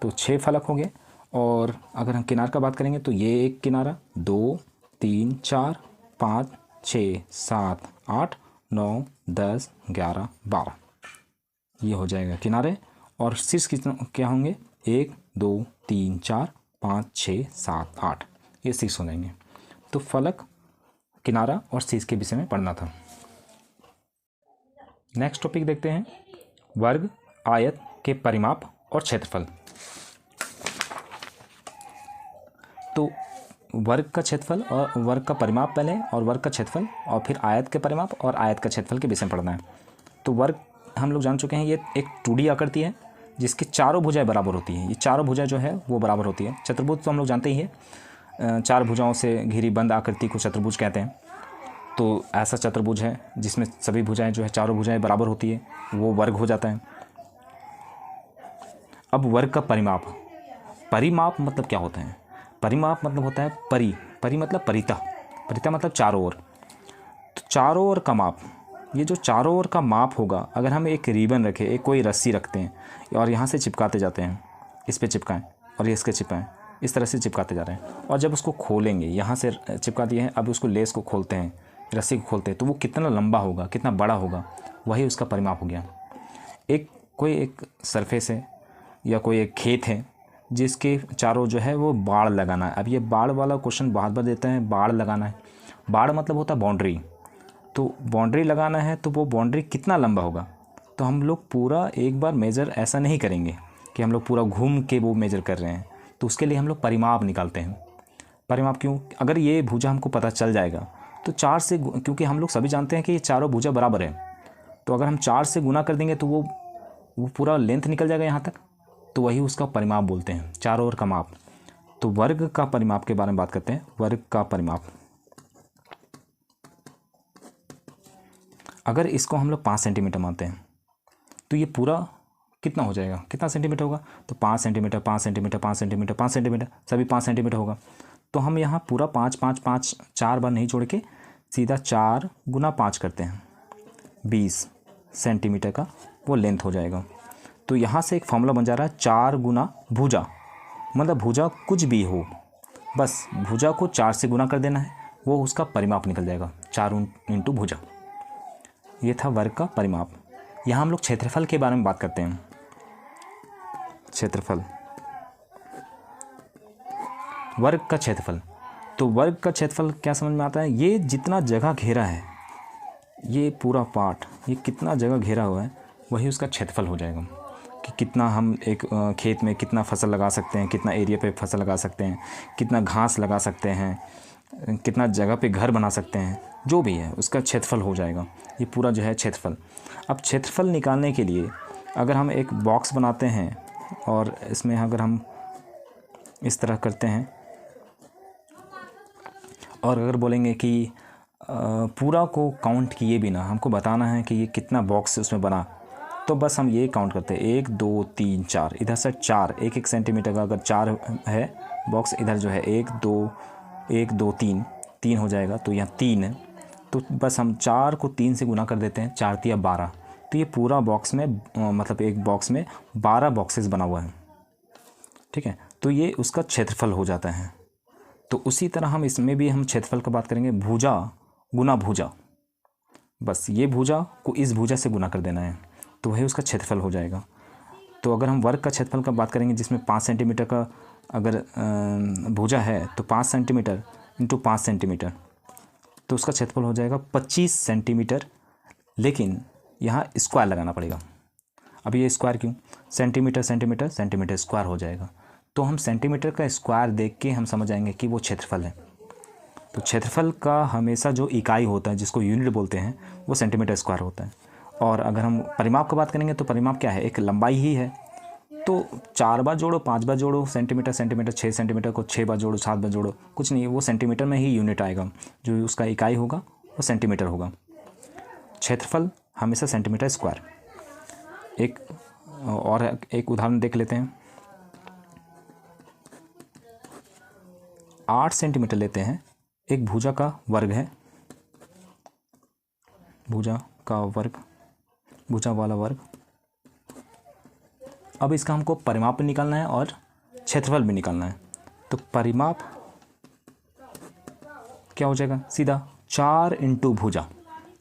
तो 6 फलक हो गए। और अगर हम किनार का बात करेंगे तो ये एक किनारा, 2 3 4 5 6 7 8 9 10 11 12, ये हो जाएगा किनारे। और शीर्ष कितना क्या होंगे? 1 2 3 4 5 6 7 8, ये शीर्ष हो जाएंगे। तो फलक, किनारा और शीर्ष के विषय में पढ़ना था। नेक्स्ट टॉपिक देखते हैं, वर्ग आयत के परिमाप और क्षेत्रफल। तो वर्ग का क्षेत्रफल और वर्ग का परिमाप पहले, और वर्ग का क्षेत्रफल, और फिर आयत के परिमाप और आयत का क्षेत्रफल के विषय में पढ़ना है। तो वर्ग हम लोग जान चुके हैं, ये एक 2D आकृति है जिसकी चारों भुजाएं बराबर होती हैं। ये चारों भुजाएं जो है वो बराबर होती है। चतुर्भुज तो हम लोग जानते ही है, 4 भुजाओं से घिरी बंद आकृति को चतुर्भुज कहते हैं। तो ऐसा चतुर्भुज है जिसमें सभी भुजाएं जो है, चारों भुजाएं बराबर होती है, वो वर्ग हो जाता है। अब वर्ग का परिमाप मतलब क्या होता है? परिमाप मतलब होता है परि मतलब परिता मतलब चारों ओर। तो चारों ओर का माप, ये जो चारों ओर का माप होगा, अगर हम एक रिबन रखें, एक कोई रस्सी रखते हैं और यहाँ से चिपकाते जाते हैं, इस पे चिपकाएं और ये इसके चिपकाएं, इस तरह से चिपकाते जा रहे हैं, और जब उसको खोलेंगे, यहाँ से चिपका दिए हैं, अब उसको लेस को खोलते हैं, रस्सी को खोलते हैं, तो वो कितना लंबा होगा, कितना बड़ा होगा, वही उसका परिमाप हो गया। एक कोई एक सरफेस है या कोई एक खेत है जिसके चारों जो है वो बाड़ लगाना है। अब ये बाड़ वाला क्वेश्चन बहुत बार देते हैं, बाड़ लगाना है। बाड़ मतलब होता है बाउंड्री, तो बाउंड्री लगाना है तो वो बाउंड्री कितना लंबा होगा। तो हम लोग पूरा एक बार मेज़र ऐसा नहीं करेंगे कि हम लोग पूरा घूम के वो मेज़र कर रहे हैं, तो उसके लिए हम लोग परिमाप निकालते हैं। परिमाप क्यों? अगर ये भुजा हमको पता चल जाएगा तो 4 से, क्योंकि हम लोग सभी जानते हैं कि ये चारों भुजा बराबर है, तो अगर हम 4 से गुना कर देंगे तो वो पूरा लेंथ निकल जाएगा यहाँ तक, तो वही उसका परिमाप बोलते हैं, चारों ओर का माप। तो वर्ग का परिमाप के बारे में बात करते हैं। वर्ग का परिमाप, अगर इसको हम लोग 5 सेंटीमीटर मानते हैं तो ये पूरा कितना हो जाएगा, कितना सेंटीमीटर होगा? तो 5 सेंटीमीटर, 5 सेंटीमीटर, 5 सेंटीमीटर, 5 सेंटीमीटर, सभी 5 सेंटीमीटर होगा। तो हम यहाँ पूरा 5 5 5 4 बार नहीं जोड़ के सीधा 4 गुना 5 करते हैं, 20 सेंटीमीटर का वो लेंथ हो जाएगा। तो यहाँ से एक फॉर्मूला बन जा रहा है 4 गुना भुजा, मतलब भुजा कुछ भी हो, बस भुजा को 4 से गुना कर देना है, वो उसका परिमाप निकल जाएगा, 4 इंटू भुजा। ये था वर्ग का परिमाप। यहाँ हम लोग क्षेत्रफल के बारे में बात करते हैं। क्षेत्रफल, वर्ग का क्षेत्रफल। तो वर्ग का क्षेत्रफल क्या समझ में आता है? ये जितना जगह घेरा है, ये पूरा पार्ट, ये कितना जगह घेरा हुआ है, वही उसका क्षेत्रफल हो जाएगा। कि कितना हम एक खेत में कितना फसल लगा सकते हैं, कितना एरिया पे फसल लगा सकते हैं, कितना घास लगा सकते हैं, कितना जगह पे घर बना सकते हैं, जो भी है उसका क्षेत्रफल हो जाएगा। ये पूरा जो है क्षेत्रफल। अब क्षेत्रफल निकालने के लिए अगर हम एक बॉक्स बनाते हैं और इसमें अगर हम इस तरह करते हैं और अगर बोलेंगे कि पूरा को काउंट किए बिना हमको बताना है कि ये कितना बॉक्स उसमें बना, तो बस हम ये काउंट करते हैं 1 2 3 4, इधर से 4, 1 सेंटीमीटर का अगर 4 है बॉक्स, इधर जो है 1 2 3 3 हो जाएगा, तो यहाँ 3 है, तो बस हम 4 को 3 से गुना कर देते हैं, 4 तिया 12। तो ये पूरा बॉक्स में मतलब एक बॉक्स में 12 बॉक्सेस बना हुआ है, ठीक है। तो ये उसका क्षेत्रफल हो जाता है। तो उसी तरह हम इसमें भी हम क्षेत्रफल का बात करेंगे, भुजा गुना भुजा, बस ये भुजा को इस भुजा से गुना कर देना है, तो वही उसका क्षेत्रफल हो जाएगा। तो अगर हम वर्ग का क्षेत्रफल का बात करेंगे जिसमें 5 सेंटीमीटर का अगर भुजा है तो 5 सेंटीमीटर इंटू 5 सेंटीमीटर, तो उसका क्षेत्रफल हो जाएगा 25 सेंटीमीटर। लेकिन यहाँ स्क्वायर लगाना पड़ेगा। अब ये स्क्वायर क्यों? सेंटीमीटर सेंटीमीटर सेंटीमीटर स्क्वायर हो जाएगा, तो हम सेंटीमीटर का स्क्वायर देख के हम समझ आएंगे कि वो क्षेत्रफल है। तो क्षेत्रफल का हमेशा जो इकाई होता है जिसको यूनिट बोलते हैं वो सेंटीमीटर स्क्वायर होता है। और अगर हम परिमाप की बात करेंगे तो परिमाप क्या है? एक लंबाई ही है। तो 4 बार जोड़ो, 5 बार जोड़ो, सेंटीमीटर सेंटीमीटर, 6 सेंटीमीटर को 6 बार जोड़ो, 7 बार जोड़ो, कुछ नहीं, वो सेंटीमीटर में ही यूनिट आएगा, जो उसका इकाई होगा वो सेंटीमीटर होगा। क्षेत्रफल हमेशा सेंटीमीटर स्क्वायर। एक उदाहरण देख लेते हैं। 8 सेंटीमीटर लेते हैं, एक भुजा का वर्ग है, भुजा का वर्ग, भुजा वाला वर्ग। अब इसका हमको परिमाप भी निकालना है और क्षेत्रफल भी निकालना है। तो परिमाप क्या हो जाएगा? सीधा 4 इंटू भुजा,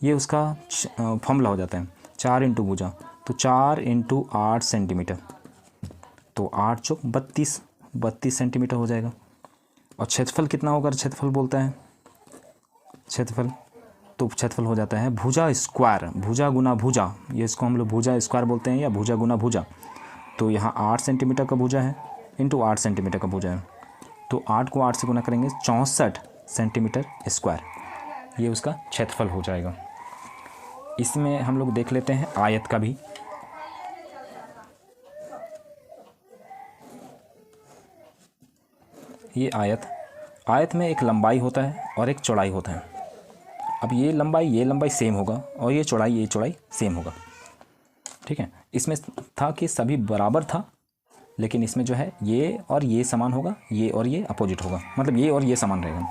ये उसका फॉर्मूला हो जाता है, 4 इंटू भुजा, तो 4 इंटू 8 सेंटीमीटर, तो 8 चौक 32 सेंटीमीटर हो जाएगा। और क्षेत्रफल कितना होगा? क्षेत्रफल बोलता है क्षेत्रफल, तो क्षेत्रफल हो जाता है भुजा स्क्वायर, भुजा गुना भुजा, ये इसको हम लोग भुजा स्क्वायर बोलते हैं या भुजा गुना भुजा। तो यहाँ 8 सेंटीमीटर का भुजा है इंटू 8 सेंटीमीटर का भुजा है, तो 8 को 8 से गुना करेंगे 64 सेंटीमीटर स्क्वायर, ये उसका क्षेत्रफल हो जाएगा। इसमें हम लोग देख लेते हैं आयत का भी। ये आयत में एक लंबाई होता है और एक चौड़ाई होता है। अब ये लंबाई सेम होगा और ये चौड़ाई सेम होगा, ठीक है। इसमें था कि सभी बराबर था, लेकिन इसमें जो है ये और ये समान होगा, ये और ये अपोजिट होगा, मतलब ये और ये समान रहेगा।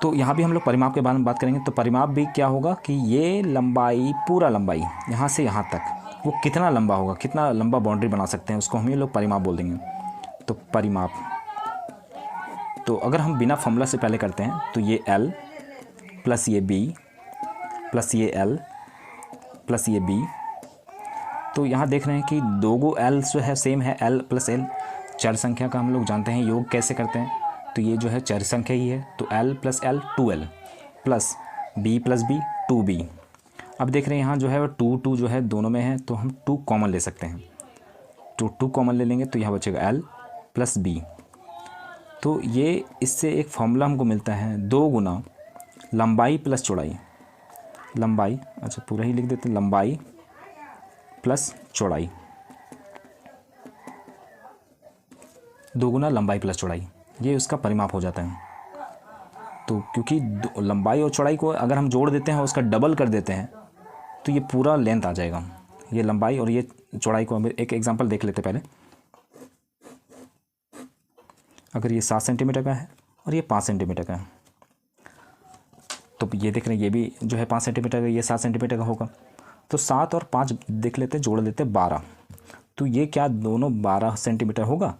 तो यहाँ भी हम लोग परिमाप के बारे में बात करेंगे। तो परिमाप भी क्या होगा कि ये लंबाई, पूरा लंबाई यहाँ से यहाँ तक वो कितना लंबा होगा, कितना लंबा बाउंड्री बना सकते हैं, उसको हम ये लोग परिमाप बोल देंगे। तो परिमाप, तो अगर हम बिना फॉर्मूला से पहले करते हैं तो ये L प्लस ये B प्लस ये L प्लस ये B तो यहाँ देख रहे हैं कि दो गो एल जो है सेम है, एल प्लस एल। चर संख्या का हम लोग जानते हैं योग कैसे करते हैं, तो ये जो है चर संख्या ही है, तो L plus L 2l plus B 2b। अब देख रहे हैं यहाँ जो है 2 जो है दोनों में है, तो हम 2 कॉमन ले सकते हैं, तो 2 कॉमन ले लेंगे तो यहाँ बचेगा l प्लस बी। तो ये इससे एक फॉर्मूला हमको मिलता है 2 गुना लंबाई प्लस चौड़ाई, लंबाई, अच्छा पूरा ही लिख देते हैं, लंबाई प्लस चौड़ाई, 2 गुना लंबाई प्लस चौड़ाई, ये उसका परिमाप हो जाता है। तो क्योंकि लंबाई और चौड़ाई को अगर हम जोड़ देते हैं उसका डबल कर देते हैं तो ये पूरा लेंथ आ जाएगा। ये लंबाई और ये चौड़ाई को हम एक एग्जांपल देख लेते पहले। अगर ये 7 सेंटीमीटर का है और ये 5 सेंटीमीटर का है, तो ये देख रहे हैं ये भी जो है 5 सेंटीमीटर का, ये 7 सेंटीमीटर का होगा। तो 7 और 5 देख लेते, जोड़ लेते 12। तो ये क्या दोनों 12 सेंटीमीटर होगा,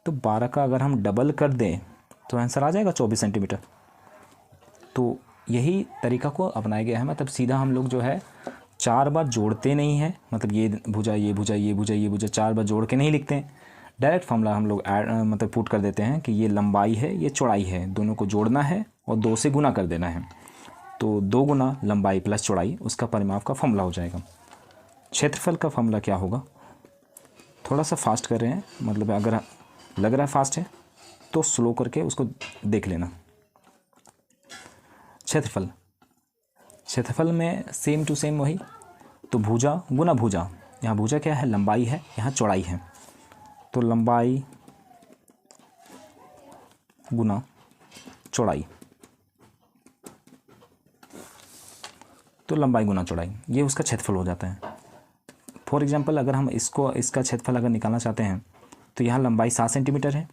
तो 12 का अगर हम डबल कर दें तो आंसर आ जाएगा 24 सेंटीमीटर। तो यही तरीका को अपनाया गया है, मतलब सीधा हम लोग जो है 4 बार जोड़ते नहीं हैं, मतलब ये भुजा ये भुजा ये भुजा ये भुजा 4 बार जोड़ के नहीं लिखते हैं, डायरेक्ट फॉर्मूला हम लोग मतलब पुट कर देते हैं कि ये लंबाई है ये चौड़ाई है, दोनों को जोड़ना है और 2 से गुना कर देना है। तो 2 गुना लंबाई प्लस चौड़ाई उसका परिमाप का फॉर्मूला हो जाएगा। क्षेत्रफल का फॉर्मूला क्या होगा, थोड़ा सा फास्ट कर रहे हैं, मतलब अगर लग रहा है फास्ट है तो स्लो करके उसको देख लेना। क्षेत्रफल में सेम टू सेम वही, तो भुजा गुना भुजा, यहाँ भुजा क्या है, लंबाई है, यहाँ चौड़ाई है, तो लंबाई गुना चौड़ाई, तो लंबाई गुना चौड़ाई, ये उसका क्षेत्रफल हो जाता है। फॉर एग्जांपल अगर हम इसका क्षेत्रफल अगर निकालना चाहते हैं तो यहाँ लंबाई 7 सेंटीमीटर है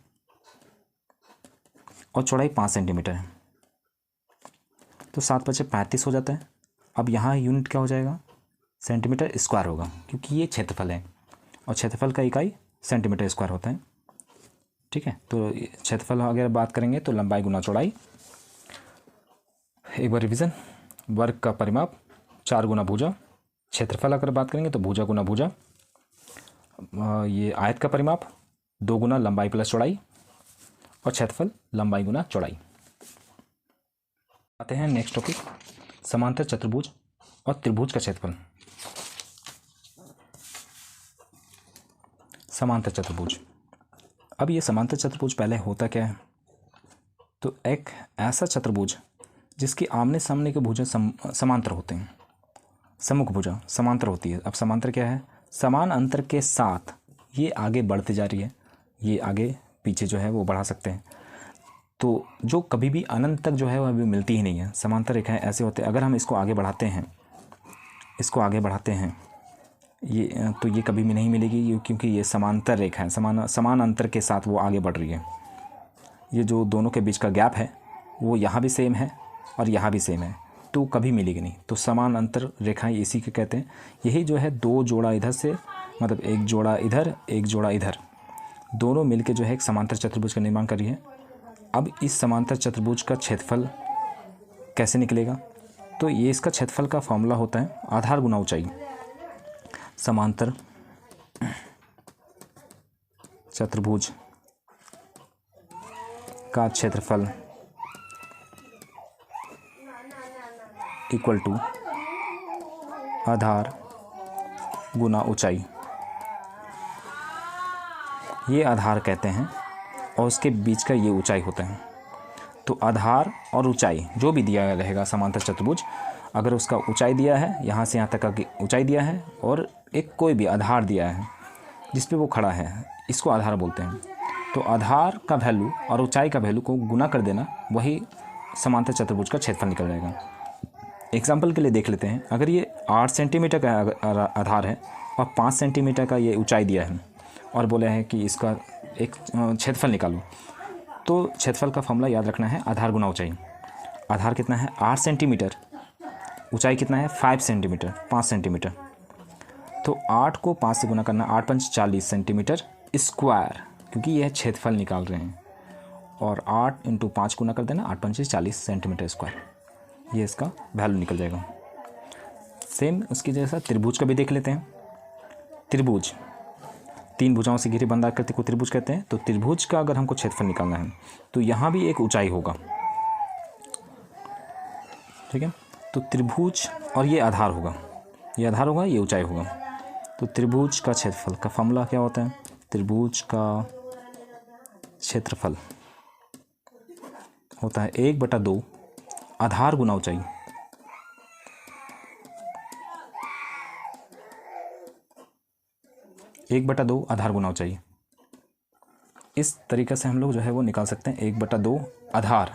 और चौड़ाई 5 सेंटीमीटर है, तो 7 × 5 = 35 हो जाता है। अब यहाँ यूनिट क्या हो जाएगा, सेंटीमीटर स्क्वायर होगा, क्योंकि ये क्षेत्रफल है और क्षेत्रफल का इकाई सेंटीमीटर स्क्वायर होता है। ठीक है, तो क्षेत्रफल अगर बात करेंगे तो लंबाई गुना चौड़ाई। एक बार रिवीजन, वर्ग का परिमाप 4 गुना भुजा, क्षेत्रफल अगर बात करेंगे तो भुजा गुना भुजा, ये आयत का परिमाप 2 गुना लंबाई प्लस चौड़ाई, और क्षेत्रफल लंबाई गुना चौड़ाई। आते हैं नेक्स्ट टॉपिक, समांतर चतुर्भुज और त्रिभुज का क्षेत्रफल। समांतर चतुर्भुज, अब ये समांतर चतुर्भुज पहले होता क्या है, तो एक ऐसा चतुर्भुज जिसकी आमने सामने के भुजा समांतर होते हैं, सम्मुख भुजा समांतर होती है। अब समांतर क्या है, समान अंतर के साथ ये आगे बढ़ते जा रही है, ये आगे पीछे जो है वो बढ़ा सकते हैं, तो जो कभी भी अनंत तक जो है वो अभी मिलती ही नहीं है। समांतर रेखाएं ऐसे होते हैं, अगर हम इसको आगे बढ़ाते हैं, इसको आगे बढ़ाते हैं ये, तो ये कभी भी नहीं मिलेगी, क्योंकि ये समांतर रेखा है, समान अंतर के साथ वो आगे बढ़ रही है। ये जो दोनों के बीच का गैप है वो यहाँ भी सेम है और यहाँ भी सेम है, तो कभी मिलेगी नहीं। तो समान अंतर रेखाएं इसी के कहते हैं। यही जो है 2 जोड़ा इधर से, मतलब एक जोड़ा इधर एक जोड़ा इधर, दोनों मिलके जो है एक समांतर चतुर्भुज का निर्माण कर रही है। अब इस समांतर चतुर्भुज का क्षेत्रफल कैसे निकलेगा, तो ये इसका क्षेत्रफल का फॉर्मूला होता है आधार गुना ऊंचाई। समांतर चतुर्भुज का क्षेत्रफल इक्वल टू आधार गुना ऊंचाई, ये आधार कहते हैं और उसके बीच का ये ऊंचाई होता है। तो आधार और ऊंचाई जो भी दिया रहेगा समांतर चतुर्भुज, अगर उसका ऊंचाई दिया है, यहाँ से यहाँ तक का ऊंचाई दिया है, और एक कोई भी आधार दिया है जिस पे वो खड़ा है, इसको आधार बोलते हैं। तो आधार का वैल्यू और ऊंचाई का वैल्यू को गुना कर देना, वही समांतर चतुर्भुज का क्षेत्रफल निकल जाएगा। एग्जाम्पल के लिए देख लेते हैं, अगर ये 8 सेंटीमीटर का आधार है और 5 सेंटीमीटर का ये ऊंचाई दिया है और बोला है कि इसका एक क्षेत्रफल निकालो, तो क्षेत्रफल का फॉर्मूला याद रखना है आधार गुना ऊंचाई। आधार कितना है 8 सेंटीमीटर, ऊंचाई कितना है 5 सेंटीमीटर, 5 सेंटीमीटर। तो 8 को 5 से गुना करना, 8 × 5 = 40 सेंटीमीटर स्क्वायर, क्योंकि यह क्षेत्रफल निकाल रहे हैं, और 8 × 5 गुना कर देना, 8 × 5 = 40 सेंटीमीटर स्क्वायर, ये इसका वैल्यू निकल जाएगा। सेम उसकी जैसा त्रिभुज का भी देख लेते हैं। त्रिभुज, 3 भुजाओं से घिरी बंद आकृति को त्रिभुज कहते हैं। तो त्रिभुज का अगर हमको क्षेत्रफल निकालना है तो यहाँ भी एक ऊंचाई होगा, ठीक है। तो त्रिभुज और ये आधार होगा, ये आधार होगा, ये ऊंचाई होगा। तो त्रिभुज का क्षेत्रफल का फॉर्मूला क्या होता है? त्रिभुज का क्षेत्रफल होता है 1/2 आधार गुना ऊंचाई। एक बटा दो आधार गुना ऊंचाई। इस तरीके से हम लोग जो है वो निकाल सकते हैं 1/2 आधार,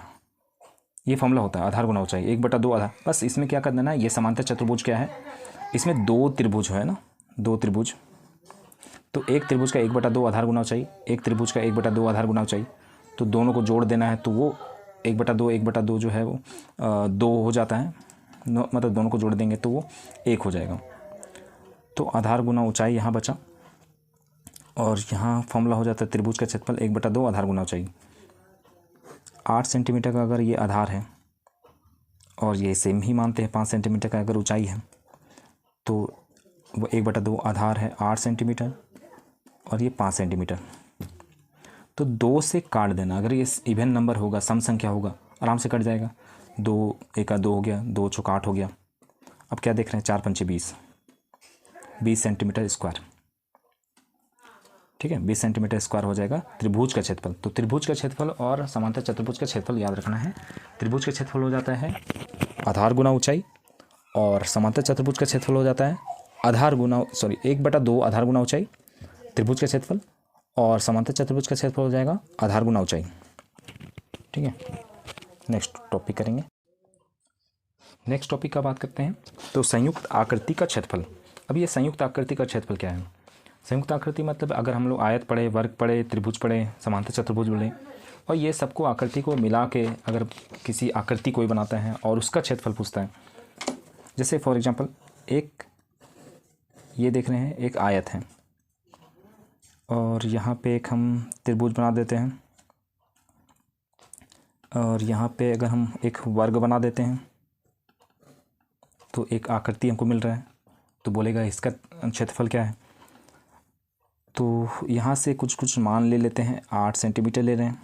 ये फॉर्मूला होता है आधार गुना ऊंचाई 1/2 आधार। बस इसमें क्या कर देना है, ये समांतर चतुर्भुज क्या है, इसमें 2 त्रिभुज है ना, 2 त्रिभुज। तो एक त्रिभुज का 1/2 आधार गुना ऊंचाई, एक त्रिभुज का 1/2 आधार गुना ऊंचाई। तो दोनों को जोड़ देना है तो वो 1/2 जो है वो 2 हो जाता है, मतलब दोनों को जोड़ देंगे तो वो 1 हो जाएगा। तो आधार गुना ऊंचाई यहाँ बचा, और यहाँ फॉर्मूला हो जाता है त्रिभुज का क्षेत्रफल 1/2 आधार गुना ऊंचाई। 8 सेंटीमीटर का अगर ये आधार है और ये सेम ही मानते हैं 5 सेंटीमीटर का अगर ऊंचाई है, तो वो 1/2 आधार है 8 सेंटीमीटर और ये 5 सेंटीमीटर। तो 2 से काट देना, अगर ये इवन नंबर होगा, सम संख्या होगा, आराम से कट जाएगा। 2 1 2 हो गया, 2 चौका 8 हो गया। अब क्या देख रहे हैं, 4 पंचे 20 सेंटीमीटर स्क्वायर, ठीक है। 20 सेंटीमीटर स्क्वायर हो जाएगा त्रिभुज का क्षेत्रफल। तो त्रिभुज का क्षेत्रफल और समांतर चतुर्भुज का क्षेत्रफल याद रखना है। त्रिभुज का क्षेत्रफल हो जाता है आधार गुना ऊंचाई, और समांतर चतुर्भुज का क्षेत्रफल हो जाता है 1/2 आधार गुना ऊंचाई त्रिभुज का क्षेत्रफल, और समांतर चतुर्भुज का क्षेत्रफल हो जाएगा आधार गुना ऊंचाई, ठीक है। नेक्स्ट टॉपिक करेंगे। नेक्स्ट टॉपिक का बात करते हैं तो संयुक्त आकृति का क्षेत्रफल। अब ये संयुक्त आकृति का क्षेत्रफल क्या है? संयुक्त आकृति मतलब अगर हम लोग आयत पढ़े, वर्ग पढ़े, त्रिभुज पढ़े, समांतर चतुर्भुज पढ़े, और ये सबको आकृति को मिला के अगर किसी आकृति कोई बनाता है और उसका क्षेत्रफल पूछता है, जैसे फॉर एग्जांपल एक ये देख रहे हैं, एक आयत है और यहाँ पे एक हम त्रिभुज बना देते हैं, और यहाँ पे अगर हम एक वर्ग बना देते हैं तो एक आकृति हमको मिल रहा है। तो बोलेगा इसका क्षेत्रफल क्या है? तो यहाँ से कुछ मान ले लेते हैं। 8 सेंटीमीटर ले रहे हैं,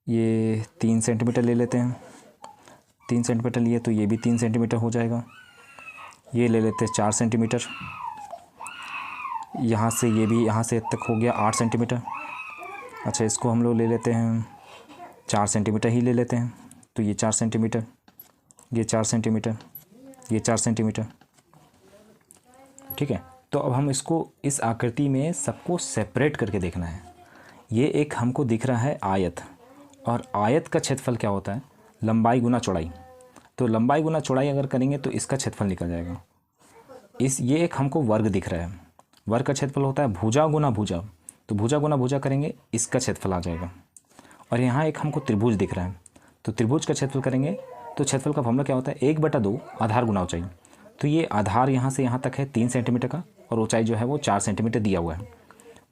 ये 3 सेंटीमीटर ले लेते हैं, 3 सेंटीमीटर लिए तो ये भी 3 सेंटीमीटर हो जाएगा। ये ले लेते हैं 4 सेंटीमीटर, यहाँ से ये भी यहाँ से तक हो गया 8 सेंटीमीटर। अच्छा, इसको हम लोग ले लेते हैं 4 सेंटीमीटर ही ले लेते हैं, तो ये 4 सेंटीमीटर, ये 4 सेंटीमीटर, ये 4 सेंटीमीटर, ठीक है। तो अब हम इसको इस आकृति में सबको सेपरेट करके देखना है। ये एक हमको दिख रहा है आयत, और आयत का क्षेत्रफल क्या होता है? लंबाई गुना चौड़ाई। तो लंबाई गुना चौड़ाई अगर करेंगे तो इसका क्षेत्रफल निकल जाएगा। ये एक हमको वर्ग दिख रहा है, वर्ग का क्षेत्रफल होता है भुजा गुना भुजा। तो भुजा गुना भुजा करेंगे, इसका क्षेत्रफल आ जाएगा। और यहाँ एक हमको त्रिभुज दिख रहा है, तो त्रिभुज का क्षेत्रफल करेंगे तो क्षेत्रफल का फॉर्मूला क्या होता है? 1/2 आधार गुना ऊंचाई। तो ये आधार यहाँ से यहाँ तक है 3 सेंटीमीटर का, और ऊंचाई जो है वो 4 सेंटीमीटर दिया हुआ है।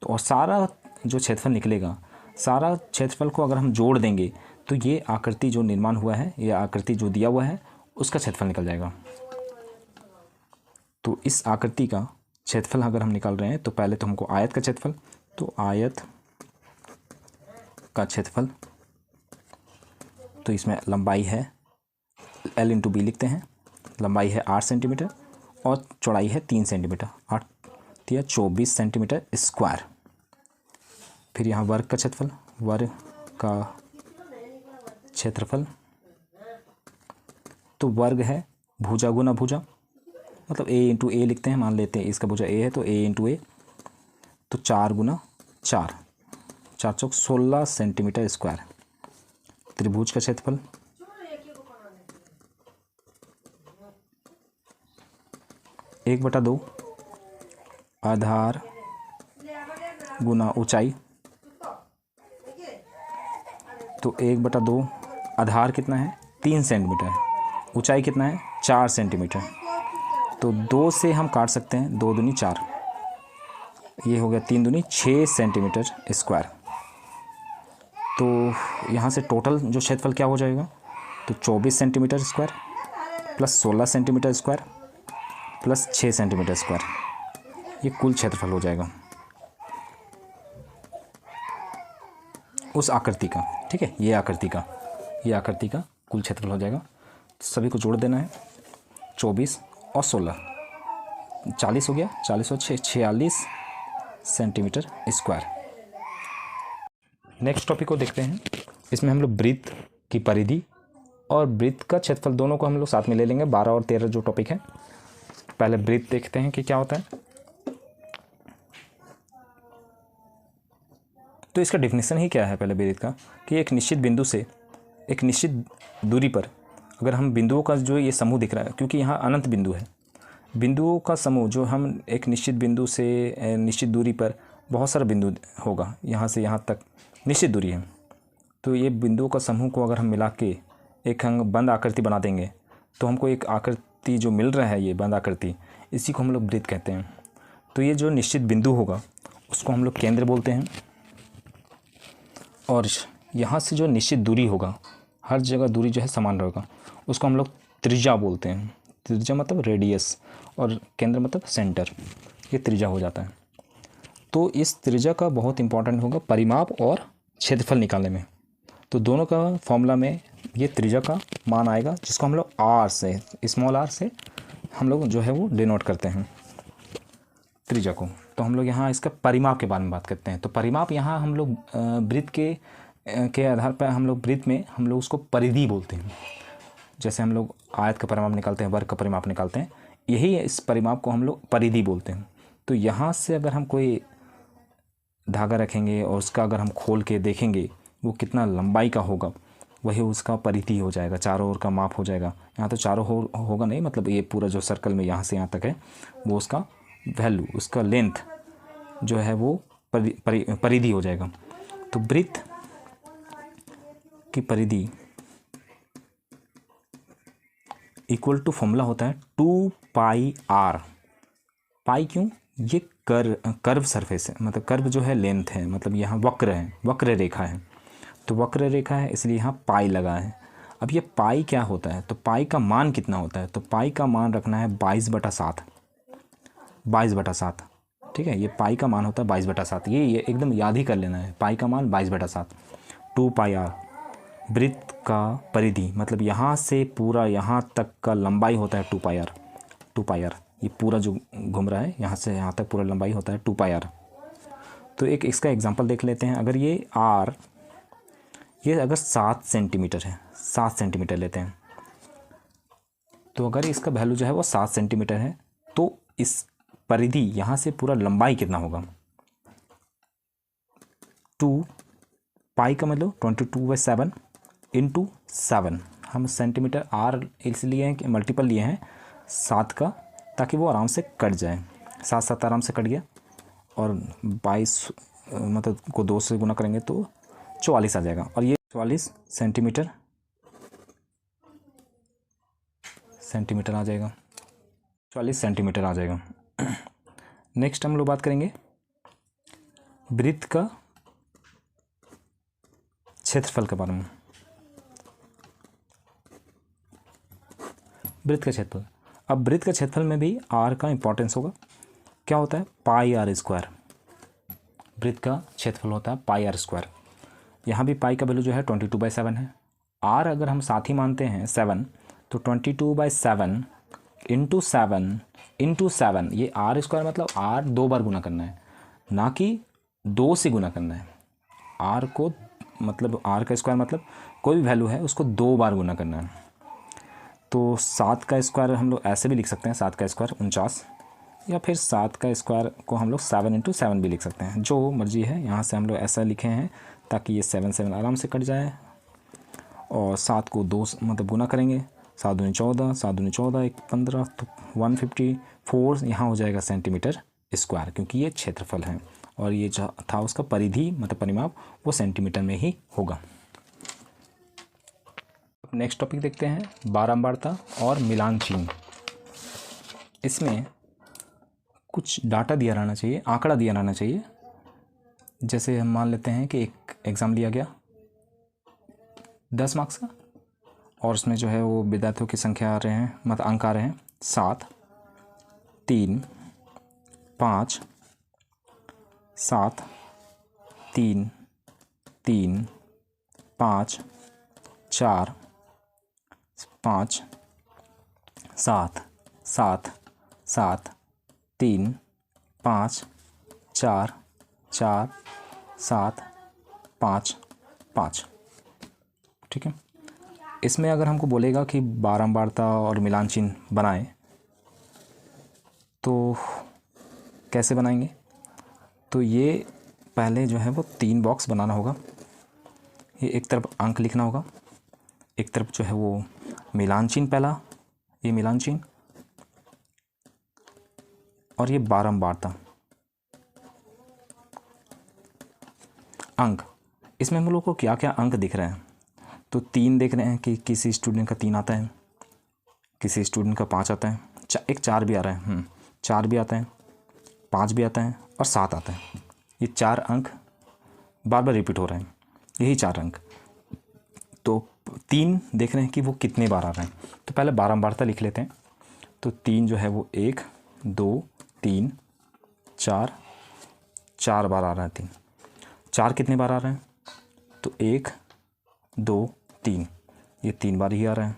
तो और सारा जो क्षेत्रफल निकलेगा, सारा क्षेत्रफल को अगर हम जोड़ देंगे तो ये आकृति जो निर्माण हुआ है, ये आकृति जो दिया हुआ है, उसका क्षेत्रफल निकल जाएगा। तो इस आकृति का क्षेत्रफल अगर हम निकाल रहे हैं तो पहले तो हमको आयत का क्षेत्रफल, तो आयत का क्षेत्रफल, तो इसमें लंबाई है L × B लिखते हैं। लंबाई है 8 सेंटीमीटर और चौड़ाई है 3 सेंटीमीटर, 8 या 24 सेंटीमीटर स्क्वायर। फिर यहाँ वर्ग का क्षेत्रफल, वर्ग का क्षेत्रफल, तो वर्ग है भुजा गुना भुजा, मतलब A × A लिखते हैं, मान लेते हैं इसका भुजा A है तो A × A, तो 4 गुना 4, 4 चौक 16 सेंटीमीटर स्क्वायर। त्रिभुज का क्षेत्रफल, एक बटा 2 आधार गुना ऊंचाई, तो 1/2 आधार कितना है? 3 सेंटीमीटर, ऊंचाई कितना है? 4 सेंटीमीटर। तो 2 से हम काट सकते हैं, 2 दूनी 4, ये हो गया 3 दूनी 6 सेंटीमीटर स्क्वायर। तो यहाँ से टोटल जो क्षेत्रफल क्या हो जाएगा? तो 24 centimetre square plus 16 centimetre square plus 6 centimetre square, ये कुल क्षेत्रफल हो जाएगा उस आकृति का, ठीक है, ये आकृति का कुल क्षेत्रफल हो जाएगा। सभी को जोड़ देना है, 24 और 16, 40 हो गया, 40 और 6 46 सेंटीमीटर स्क्वायर। नेक्स्ट टॉपिक को देखते हैं। इसमें हम लोग वृत्त की परिधि और वृत्त का क्षेत्रफल दोनों को हम लोग साथ में ले लेंगे, 12 और 13 जो टॉपिक है। पहले वृत्त देखते हैं कि क्या होता है। तो इसका डेफिनेशन ही क्या है पहले वृत्त का, कि एक निश्चित बिंदु से एक निश्चित दूरी पर, अगर हम बिंदुओं का जो ये समूह दिख रहा है, क्योंकि यहाँ अनंत बिंदु है, बिंदुओं का समूह जो हम एक निश्चित बिंदु से निश्चित दूरी पर बहुत सारा बिंदु होगा, यहाँ से यहाँ तक निश्चित दूरी है, तो ये बिंदुओं का समूह को अगर हम मिला के एक हम बंद आकृति बना देंगे तो हमको एक आकृति जो मिल रहा है, ये बंद आकृति, इसी को हम लोग वृत्त कहते हैं। तो ये जो निश्चित बिंदु होगा उसको हम लोग केंद्र बोलते हैं, और यहाँ से जो निश्चित दूरी होगा, हर जगह दूरी जो है समान रहेगा, उसको हम लोग त्रिज्या बोलते हैं। त्रिज्या मतलब रेडियस और केंद्र मतलब सेंटर, ये त्रिज्या हो जाता है। तो इस त्रिज्या का बहुत इंपॉर्टेंट होगा परिमाप और क्षेत्रफल निकालने में। तो दोनों का फॉर्मूला में ये त्रिज्या का मान आएगा, जिसको हम लोग आर से, स्मॉल आर से हम लोग जो है वो डिनोट करते हैं त्रिज्या को। तो हम लोग यहाँ इसका परिमाप के बारे में बात करते हैं। तो परिमाप यहाँ हम लोग वृत्त के आधार पर हम लोग वृत्त में हम लोग उसको परिधि बोलते हैं। जैसे हम लोग आयत का परिमाप निकालते हैं, वर्ग का परिमाप निकालते हैं, यही इस परिमाप को हम लोग परिधि बोलते हैं। तो यहाँ से अगर हम कोई धागा रखेंगे और उसका अगर हम खोल के देखेंगे वो कितना लंबाई का होगा, वही उसका परिधि हो जाएगा, चारों ओर का माप हो जाएगा। यहाँ तो चारों होगा नहीं, मतलब ये पूरा जो सर्कल में यहाँ से यहाँ तक है वो उसका वैल्यू, उसका लेंथ जो है वो परिधि हो जाएगा। तो वृत्त की परिधि इक्वल टू फॉर्मूला होता है 2 पाई आर। पाई क्यों? ये कर्व सरफेस है, मतलब कर्व जो है लेंथ है, मतलब यहाँ वक्र है, वक्र रेखा है, तो वक्र रेखा है इसलिए यहाँ पाई लगा है। अब ये पाई क्या होता है, तो पाई का मान कितना होता है, तो पाई का मान रखना है 22/7, 22/7, ठीक है। ये पाई का मान होता है 22/7, ये एकदम याद ही कर लेना है, पाई का मान 22/7, 2 पाई आर। वृत्त का परिधि मतलब यहाँ से पूरा यहाँ तक का लंबाई होता है 2 पाई आर, 2 पाई आर, ये पूरा जो घूम रहा है यहाँ से यहाँ तक पूरा लंबाई होता है 2 पाई आर। तो एक इसका एग्जांपल देख लेते हैं। अगर ये आर, ये अगर 7 सेंटीमीटर है, 7 सेंटीमीटर लेते हैं, तो अगर इसका वैल्यू जो है वो 7 सेंटीमीटर है, तो इस परिधि यहाँ से पूरा लंबाई कितना होगा, 2 पाई का मतलब 22/7 इंटू 7। हम सेंटीमीटर आर इसलिए हैं कि मल्टीपल लिए हैं 7 का, ताकि वो आराम से कट जाए, 7 आराम से कट गया, और 22 मतलब को 2 से गुना करेंगे तो 44 आ जाएगा, और ये 44 सेंटीमीटर आ जाएगा, 44 सेंटीमीटर आ जाएगा। नेक्स्ट हम लोग बात करेंगे वृत्त का क्षेत्रफल के बारे में। वृत्त का क्षेत्रफल, अब वृत्त का क्षेत्रफल में भी आर का इंपॉर्टेंस होगा। क्या होता है, पाई आर स्क्वायर। वृत्त का क्षेत्रफल होता है पाई आर स्क्वायर। यहाँ भी पाई का वैल्यू जो है 22/7 है। आर अगर हम साथ ही मानते हैं 7, तो 22/7 इंटू 7, ये आर स्क्वायर मतलब आर 2 बार गुना करना है, ना कि 2 से गुना करना है। आर को मतलब आर का स्क्वायर मतलब कोई भी वैल्यू है उसको 2 बार गुना करना है। तो 7 का स्क्वायर हम लोग ऐसे भी लिख सकते हैं, 7 का स्क्वायर 49, या फिर 7 का स्क्वायर को हम लोग 7 इंटू 7 भी लिख सकते हैं, जो मर्जी है। यहाँ से हम लोग ऐसा लिखे हैं ताकि ये 7 आराम से कट जाए, और 7 को 2 मतलब गुना करेंगे, 7 दूनी 14, 7 दूनी 14, 1 15, तो 154 यहाँ हो जाएगा सेंटीमीटर स्क्वायर, क्योंकि ये क्षेत्रफल है, और ये जो था उसका परिधि मतलब परिमाप वो सेंटीमीटर में ही होगा। नेक्स्ट टॉपिक देखते हैं, बारंबारता और मिलान चिन्ह। इसमें कुछ डाटा दिया रहना चाहिए, आंकड़ा दिया रहना चाहिए। जैसे हम मान लेते हैं कि एक एग्ज़ाम लिया गया 10 मार्क्स का, और उसमें जो है वो विद्यार्थियों की संख्या आ रहे हैं, मतलब अंक आ रहे हैं 7, 3, 5 7 3 3 5 4 5 7 7 7 3 5 4 4 7 5 5। ठीक है। इसमें अगर हमको बोलेगा कि बारंबारता और मिलान चिन्ह बनाएं तो कैसे बनाएंगे? तो ये पहले जो है वो 3 बॉक्स बनाना होगा। ये एक तरफ अंक लिखना होगा, एक तरफ जो है वो मिलान चिन्ह, पहला ये मिलान चिन्ह, और ये बारंबारता अंक। इसमें हम लोग को क्या क्या अंक दिख रहे हैं? तो 3 देख रहे हैं कि किसी स्टूडेंट का 3 आता है, किसी स्टूडेंट का 5 आता है, एक 4 भी आ रहा है, 4 भी आता है, 5 भी आता है और 7 आता है। ये 4 अंक बार बार रिपीट हो रहे हैं, यही 4 अंक। तो 3 देख रहे हैं कि वो कितने बार आ रहे हैं, तो पहले बारंबारता लिख लेते हैं। तो 3 जो है वो 1 2 3 4 4 बार आ रहा है 3। 4 कितने बार आ रहे हैं? तो 1 2 3, ये 3 बार ही आ रहा है।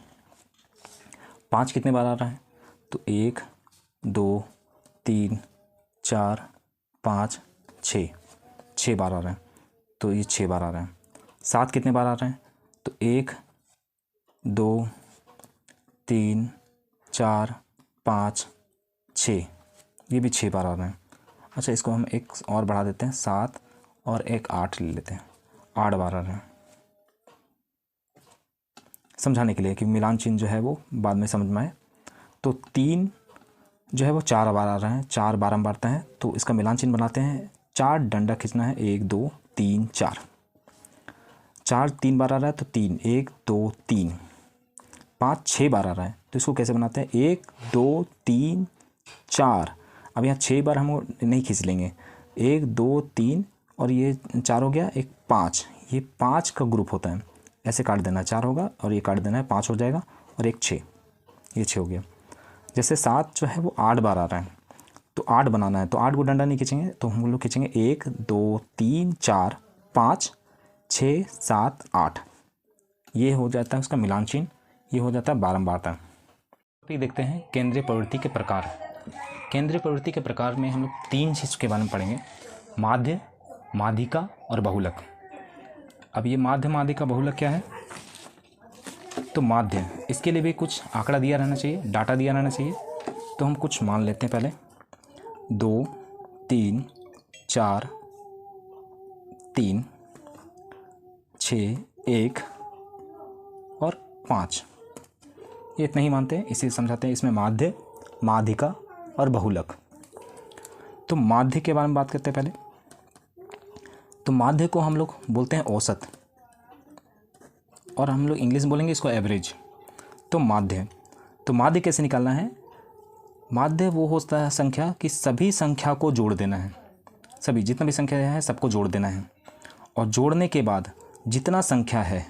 5 कितने बार आ रहा है? तो 1 2 3 4 5 6, 6 बार आ रहा है, तो ये 6 बार आ रहा है। 7 कितने बार आ रहे हैं? तो 1 2 3 4 5 6, ये भी 6 बार आ रहे हैं। अच्छा, इसको हम एक और बढ़ा देते हैं, 7 और एक 8 ले लेते हैं, 8 बार आ रहे हैं। समझाने के लिए कि मिलान चिन्ह जो है वो बाद में समझ में आए। तो 3 जो है वो 4 बार आ रहा है, 4 बारंबारता है, तो इसका मिलान चिन्ह बनाते हैं। 4 डंडा खींचना है, 1 2 3 4, 4 3 बार आ रहा है तो 3 1 2 3। 5 6 बार आ रहा है, तो इसको कैसे बनाते हैं? 1 2 3 4। अब यहाँ 6 बार हम नहीं खींच लेंगे, 1 2 3 और ये 4 हो गया, एक 5, ये 5 का ग्रुप होता है, ऐसे काट देना, 4 होगा और ये काट देना है, 5 हो जाएगा और एक 6, ये 6 हो गया। जैसे 7 जो है वो 8 बार आ रहा है, तो 8 बनाना है, तो 8 को डंडा नहीं खींचेंगे, तो हम लोग खींचेंगे 1 2 3 4 5 6 7 8, ये हो जाता है उसका मिलान चिन्ह, ये हो जाता है बारंबारता। अभी देखते हैं केंद्रीय प्रवृत्ति के प्रकार। केंद्रीय प्रवृत्ति के प्रकार में हम लोग 3 चीज़ के बारे में पढ़ेंगे, माध्य, माध्यिका और बहुलक। अब ये माध्य, माध्यिका, बहुलक क्या है? तो माध्य, इसके लिए भी कुछ आंकड़ा दिया रहना चाहिए, डाटा दिया रहना चाहिए। तो हम कुछ मान लेते हैं, पहले 2 3 4 3 6 1 और 5, ये इतना ही मानते हैं, इसे समझाते हैं। इसमें माध्य, माध्यिका और बहुलक। तो माध्य के बारे में बात करते हैं पहले। तो माध्य को हम लोग बोलते हैं औसत, और हम लोग इंग्लिश में बोलेंगे इसको एवरेज। तो माध्य कैसे निकालना है? माध्य वो होता है संख्या कि सभी संख्या को जोड़ देना है, सभी जितना भी संख्या है सबको जोड़ देना है, और जोड़ने के बाद जितना संख्या है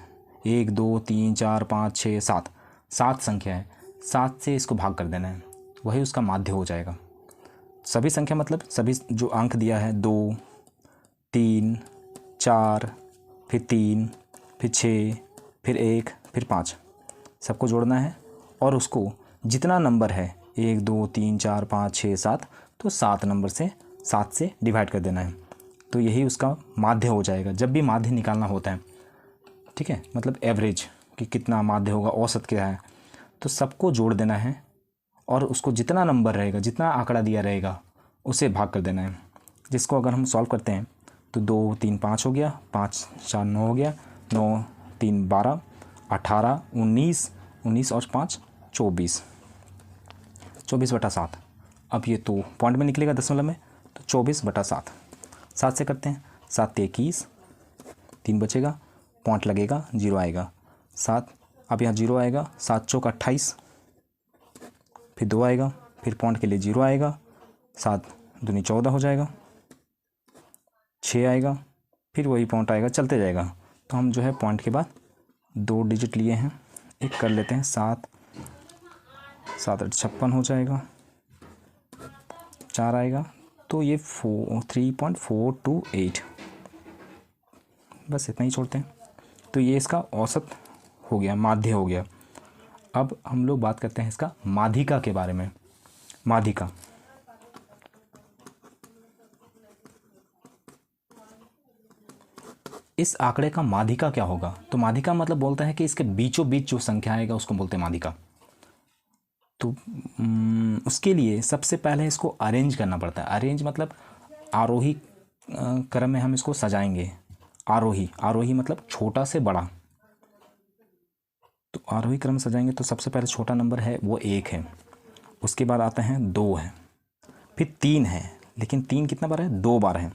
1 2 3 4 5 6 7, 7 संख्या है, 7 से इसको भाग कर देना है, वही उसका माध्य हो जाएगा। सभी संख्या मतलब सभी जो अंक दिया है, 2 3 4 फिर 3 फिर 6 फिर 1 फिर 5, सबको जोड़ना है, और उसको जितना नंबर है 1 2 3 4 5 6 7, तो 7 नंबर से 7 से डिवाइड कर देना है, तो यही उसका माध्य हो जाएगा। जब भी माध्य निकालना होता है, ठीक है, मतलब एवरेज कि कितना माध्य होगा, औसत क्या है, तो सबको जोड़ देना है, और उसको जितना नंबर रहेगा, जितना आंकड़ा दिया रहेगा, उसे भाग कर देना है। जिसको अगर हम सॉल्व करते हैं तो 2 3 5 हो गया, 5 4 9 हो गया, 9 3 12 18 19 19 और 5 24, 24/7। अब ये तो पॉइंट में निकलेगा दशमलव में, तो 24/7। 7 से करते हैं, 7 21, 3 बचेगा, पॉइंट लगेगा, 0 आएगा, 7। अब यहाँ 0 आएगा, 7 चौक 28, फिर 2 आएगा, फिर पॉइंट के लिए 0 आएगा, 7 दूनी 14 हो जाएगा, 6 आएगा, फिर वही पॉइंट आएगा, चलते जाएगा। तो हम जो है पॉइंट के बाद 2 डिजिट लिए हैं, एक कर लेते हैं, 7 7 8 56 हो जाएगा, 4 आएगा, तो ये 3.428, बस इतना ही छोड़ते हैं। तो ये इसका औसत हो गया, माध्य हो गया। अब हम लोग बात करते हैं इसका माध्यिका के बारे में। माध्यिका, इस आंकड़े का माध्यिका क्या होगा? तो माध्यिका मतलब बोलता है कि इसके बीचों बीच जो संख्या आएगा उसको बोलते हैं माध्यिका। तो उसके लिए सबसे पहले इसको अरेंज करना पड़ता है। अरेंज मतलब आरोही क्रम में हम इसको सजाएंगे। आरोही मतलब छोटा से बड़ा। तो आरोही क्रम में सजाएंगे तो सबसे पहले छोटा नंबर है वो 1 है, उसके बाद आता है 2 है, फिर 3 है, लेकिन 3 कितना बार है? 2 बार है।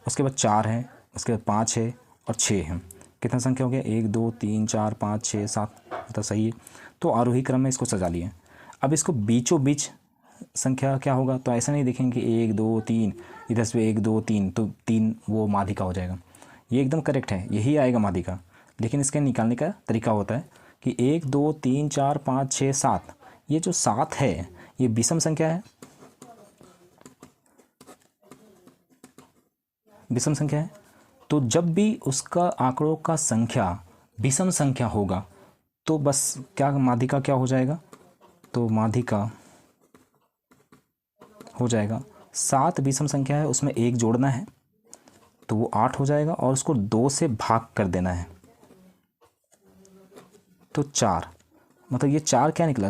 उसके बाद 4 है, उसके बाद 5 है और 6 है। कितना संख्या हो गया? 1 2 3 4 5 6 7, मतलब सही है। तो आरोही क्रम में इसको सजा लिए। अब इसको बीचों बीच संख्या क्या होगा? तो ऐसा नहीं देखेंगे कि 1 2 3, इधर से 1 2 3, तो 3 वो माध्यिका हो जाएगा। ये एकदम करेक्ट है, यही आएगा माध्यिका। लेकिन इसके निकालने का तरीका होता है कि 1 2 3 4 5 6 7, ये जो 7 है ये विषम संख्या है। विषम संख्या है, तो जब भी उसका आंकड़ों का संख्या विषम संख्या होगा तो बस क्या माध्यिका क्या हो जाएगा? तो माध्यिका हो जाएगा 7 विषम संख्या है, उसमें 1 जोड़ना है तो वो 8 हो जाएगा और उसको 2 से भाग कर देना है तो 4। मतलब ये 4 क्या निकला?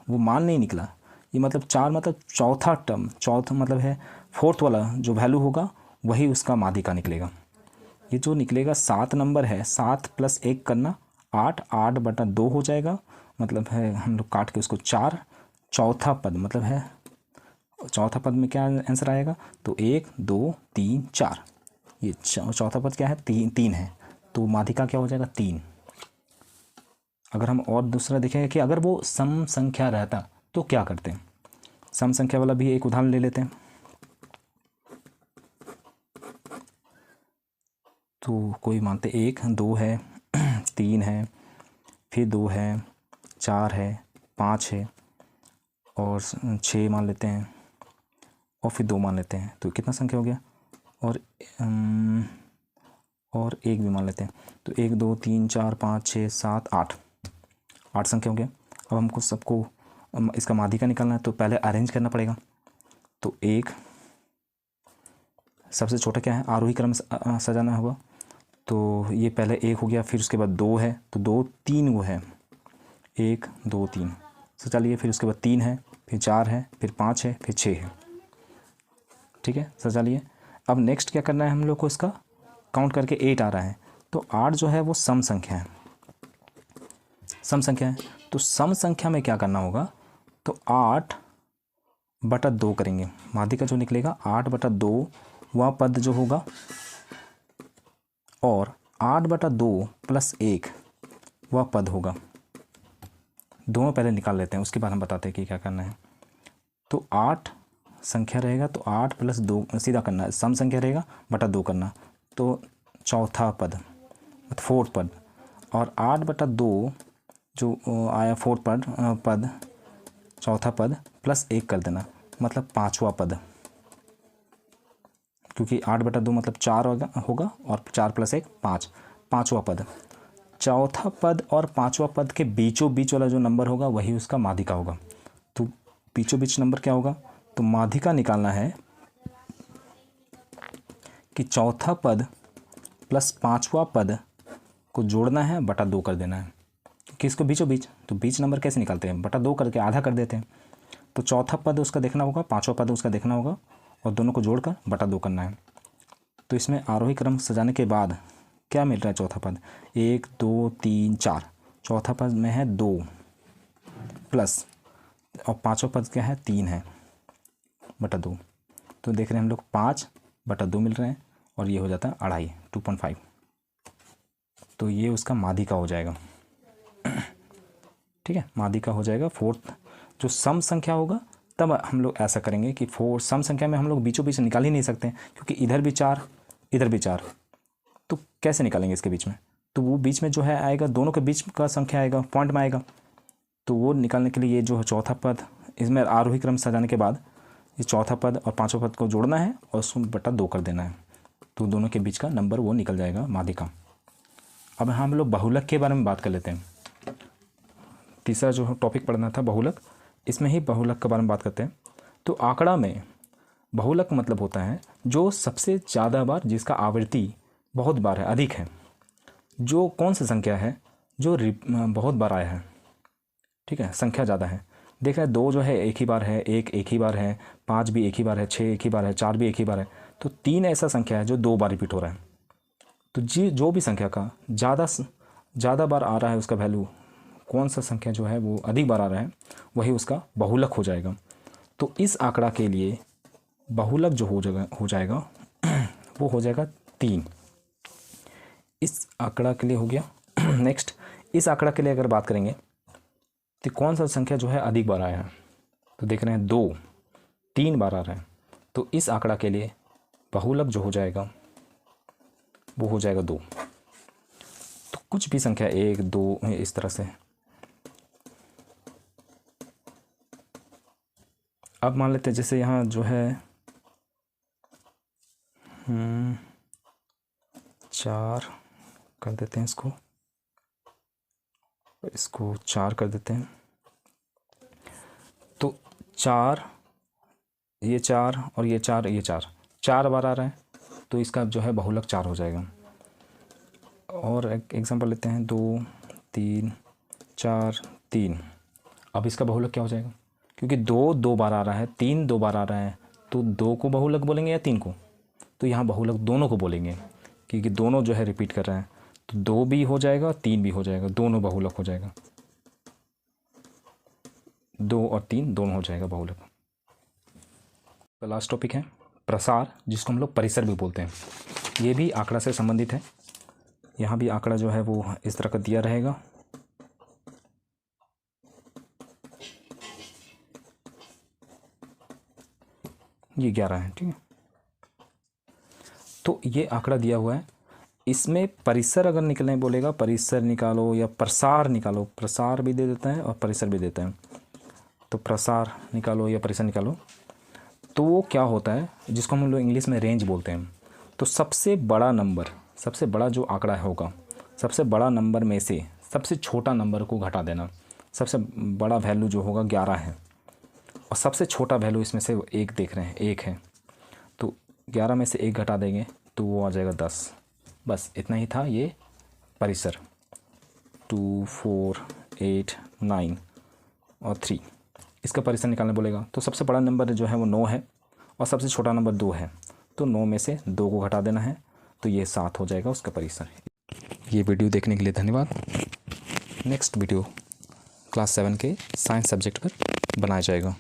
वो मान नहीं निकला। ये मतलब 4 मतलब चौथा टर्म, चौथा मतलब है फोर्थ वाला जो वैल्यू होगा वही उसका माध्यिका निकलेगा। ये जो निकलेगा 7 नंबर है, 7 + 1 करना 8, 8/2 हो जाएगा। मतलब है हम लोग काट के उसको 4, चौथा पद मतलब है, चौथा पद में क्या आंसर आएगा? तो 1 2 3 4, ये चौथा पद क्या है? 3 है, तो माध्यिका क्या हो जाएगा? 3। अगर हम और दूसरा देखेंगे कि अगर वो सम संख्या रहता तो क्या करते हैं। सम संख्या वाला भी एक उदाहरण ले लेते हैं। तो कोई मानते 1 2 है, 3 है, फिर 2 है, 4 है, 5 है और 6 मान लेते हैं और फिर 2 मान लेते हैं। तो कितना संख्या हो गया? और 1 भी मान लेते हैं। तो 1 2 3 4 5 6 7 8, 8 संख्या हो गया। अब हमको सबको इसका माध्यिका निकालना है तो पहले अरेंज करना पड़ेगा। तो 1 सबसे छोटा क्या है? आरोही क्रम सजाना होगा। तो ये पहले 1 हो गया, फिर उसके बाद 2 है, तो 2 3 वो है, 1 2 3 सजा लिए। फिर उसके बाद 3 है, फिर 4 है, फिर 5 है, फिर 6 है। ठीक है, सजा लिए। अब नेक्स्ट क्या करना है हम लोग को? इसका काउंट करके 8 आ रहा है, तो 8 जो है वो सम संख्या है। सम संख्या है तो सम संख्या में क्या करना होगा? तो 8/2 करेंगे। माध्यिका जो निकलेगा 8/2 वह पद जो होगा, और 8/2 + 1 वह पद होगा। दोनों पहले निकाल लेते हैं, उसके बाद हम बताते हैं कि क्या करना है। तो 8 संख्या रहेगा तो 8 + 2 सीधा करना है, सम संख्या रहेगा बटा 2 करना, तो चौथा पद मतलब फोर्थ पद। और 8/2 जो आया फोर्थ पद चौथा पद +1 कर देना, मतलब 5वां पद, क्योंकि 8/2 मतलब 4 होगा और 4 + 1 5, 5वां पद। चौथा पद और 5वां पद के बीचों बीच वाला जो नंबर होगा वही उसका माध्यिका होगा। तो बीचों बीच नंबर क्या होगा? तो माध्यिका निकालना है कि चौथा पद + 5वां पद को जोड़ना है, बटा 2 कर देना है। किसको? बीचों बीच। तो बीच नंबर कैसे निकालते हैं? बटा 2 करके आधा कर देते हैं। तो चौथा पद उसका देखना होगा, 5वां पद उसका देखना होगा और दोनों को जोड़कर बटा 2 करना है। तो इसमें आरोही क्रम सजाने के बाद क्या मिल रहा है? चौथा पद 1 2 3 4, चौथा पद में है 2 प्लस, और 5वां पद क्या है? 3 है बटा 2। तो देख रहे हैं हम लोग 5/2 मिल रहे हैं और ये हो जाता है 2.5, 2.5। तो ये उसका माध्यिका हो जाएगा। ठीक है, माध्यिका हो जाएगा फोर्थ। जो सम संख्या होगा तब हम लोग ऐसा करेंगे कि सम संख्या में हम लोग बीचों बीच निकाल ही नहीं सकते हैं, क्योंकि इधर भी 4 इधर भी 4, तो कैसे निकालेंगे इसके बीच में? तो वो बीच में जो है आएगा, दोनों के बीच का संख्या आएगा, पॉइंट में आएगा। तो वो निकालने के लिए ये जो है चौथा पद, इसमें आरोही क्रम सजाने के बाद ये चौथा पद और पाँचवा पद को जोड़ना है और उसको बटा 2 कर देना है, तो दोनों के बीच का नंबर वो निकल जाएगा माध्यिका। अब हम लोग बहुलक के बारे में बात कर लेते हैं। तीसरा जो टॉपिक पढ़ना था बहुलक, इसमें ही बहुलक के बारे में बात करते हैं। तो आंकड़ा में बहुलक का मतलब होता है जो सबसे ज़्यादा बार, जिसका आवृत्ति बहुत बार है, अधिक है। जो कौन सी संख्या है जो बहुत बार आया है, ठीक है, संख्या ज़्यादा है। देख रहे हैं 2 जो है एक ही बार है, एक ही बार है, 5 भी एक ही बार है, 6 एक ही बार है, 4 भी एक ही बार है। तो 3 ऐसा संख्या है जो 2 बार रिपीट हो रहा है। तो जो भी संख्या का ज़्यादा बार आ रहा है, उसका वैल्यू, कौन सा संख्या जो है वो अधिक बार आ रहा है, वही उसका बहुलक हो जाएगा। तो इस आंकड़ा के लिए बहुलक जो हो जाएगा वो हो जाएगा 3। इस आंकड़ा के लिए हो गया। नेक्स्ट, इस आंकड़ा के लिए अगर बात करेंगे तो कौन सा संख्या जो है अधिक बार आया है, तो देख रहे हैं 2, 3 बार आ रहा है। तो इस आंकड़ा के लिए बहुलक जो हो जाएगा वो हो जाएगा 2। तो कुछ भी संख्या 1, 2 इस तरह से। अब मान लेते हैं जैसे यहाँ जो है 4 कर देते हैं, इसको 4 कर देते हैं। तो 4, ये 4 और ये 4, ये 4 बार आ रहा है, तो इसका जो है बहुलक 4 हो जाएगा। और एक एग्जांपल लेते हैं 2, 3, 4, 3। अब इसका बहुलक क्या हो जाएगा, क्योंकि 2 बार आ रहा है, 3 2 बार आ रहा है, तो 2 को बहुलक बोलेंगे या 3 को? तो यहाँ बहुलक दोनों को बोलेंगे, क्योंकि दोनों जो है रिपीट कर रहे हैं। तो 2 भी हो जाएगा, 3 भी हो जाएगा, दोनों बहुलक हो जाएगा। 2 और 3 दोनों हो जाएगा बहुलक। तो लास्ट टॉपिक है प्रसार, जिसको हम लोग परिसर भी बोलते हैं। ये भी आंकड़ा से संबंधित है। यहाँ भी आंकड़ा जो है वो इस तरह का दिया रहेगा। ये 11 है, ठीक है। तो ये आंकड़ा दिया हुआ है, इसमें परिसर अगर निकलने बोलेगा, परिसर निकालो या प्रसार निकालो, प्रसार भी दे देता है और परिसर भी देता है। तो प्रसार निकालो या परिसर निकालो, तो वो क्या होता है, जिसको हम लोग इंग्लिश में रेंज बोलते हैं। तो सबसे बड़ा नंबर, सबसे बड़ा जो आंकड़ा होगा, सबसे बड़ा नंबर में से सबसे छोटा नंबर को घटा देना। सबसे बड़ा वैल्यू जो होगा 11 है, और सबसे छोटा वैल्यू इसमें से 1 देख रहे हैं, 1 है। तो 11 में से 1 घटा देंगे तो वो आ जाएगा 10। बस इतना ही था ये परिसर। 2, 4, 8, 9 और 3, इसका परिसर निकालने बोलेगा। तो सबसे बड़ा नंबर जो है वो 9 है और सबसे छोटा नंबर 2 है, तो 9 में से 2 को घटा देना है, तो ये 7 हो जाएगा उसका परिसर। ये वीडियो देखने के लिए धन्यवाद। नेक्स्ट वीडियो क्लास 7 के साइंस सब्जेक्ट पर बनाया जाएगा।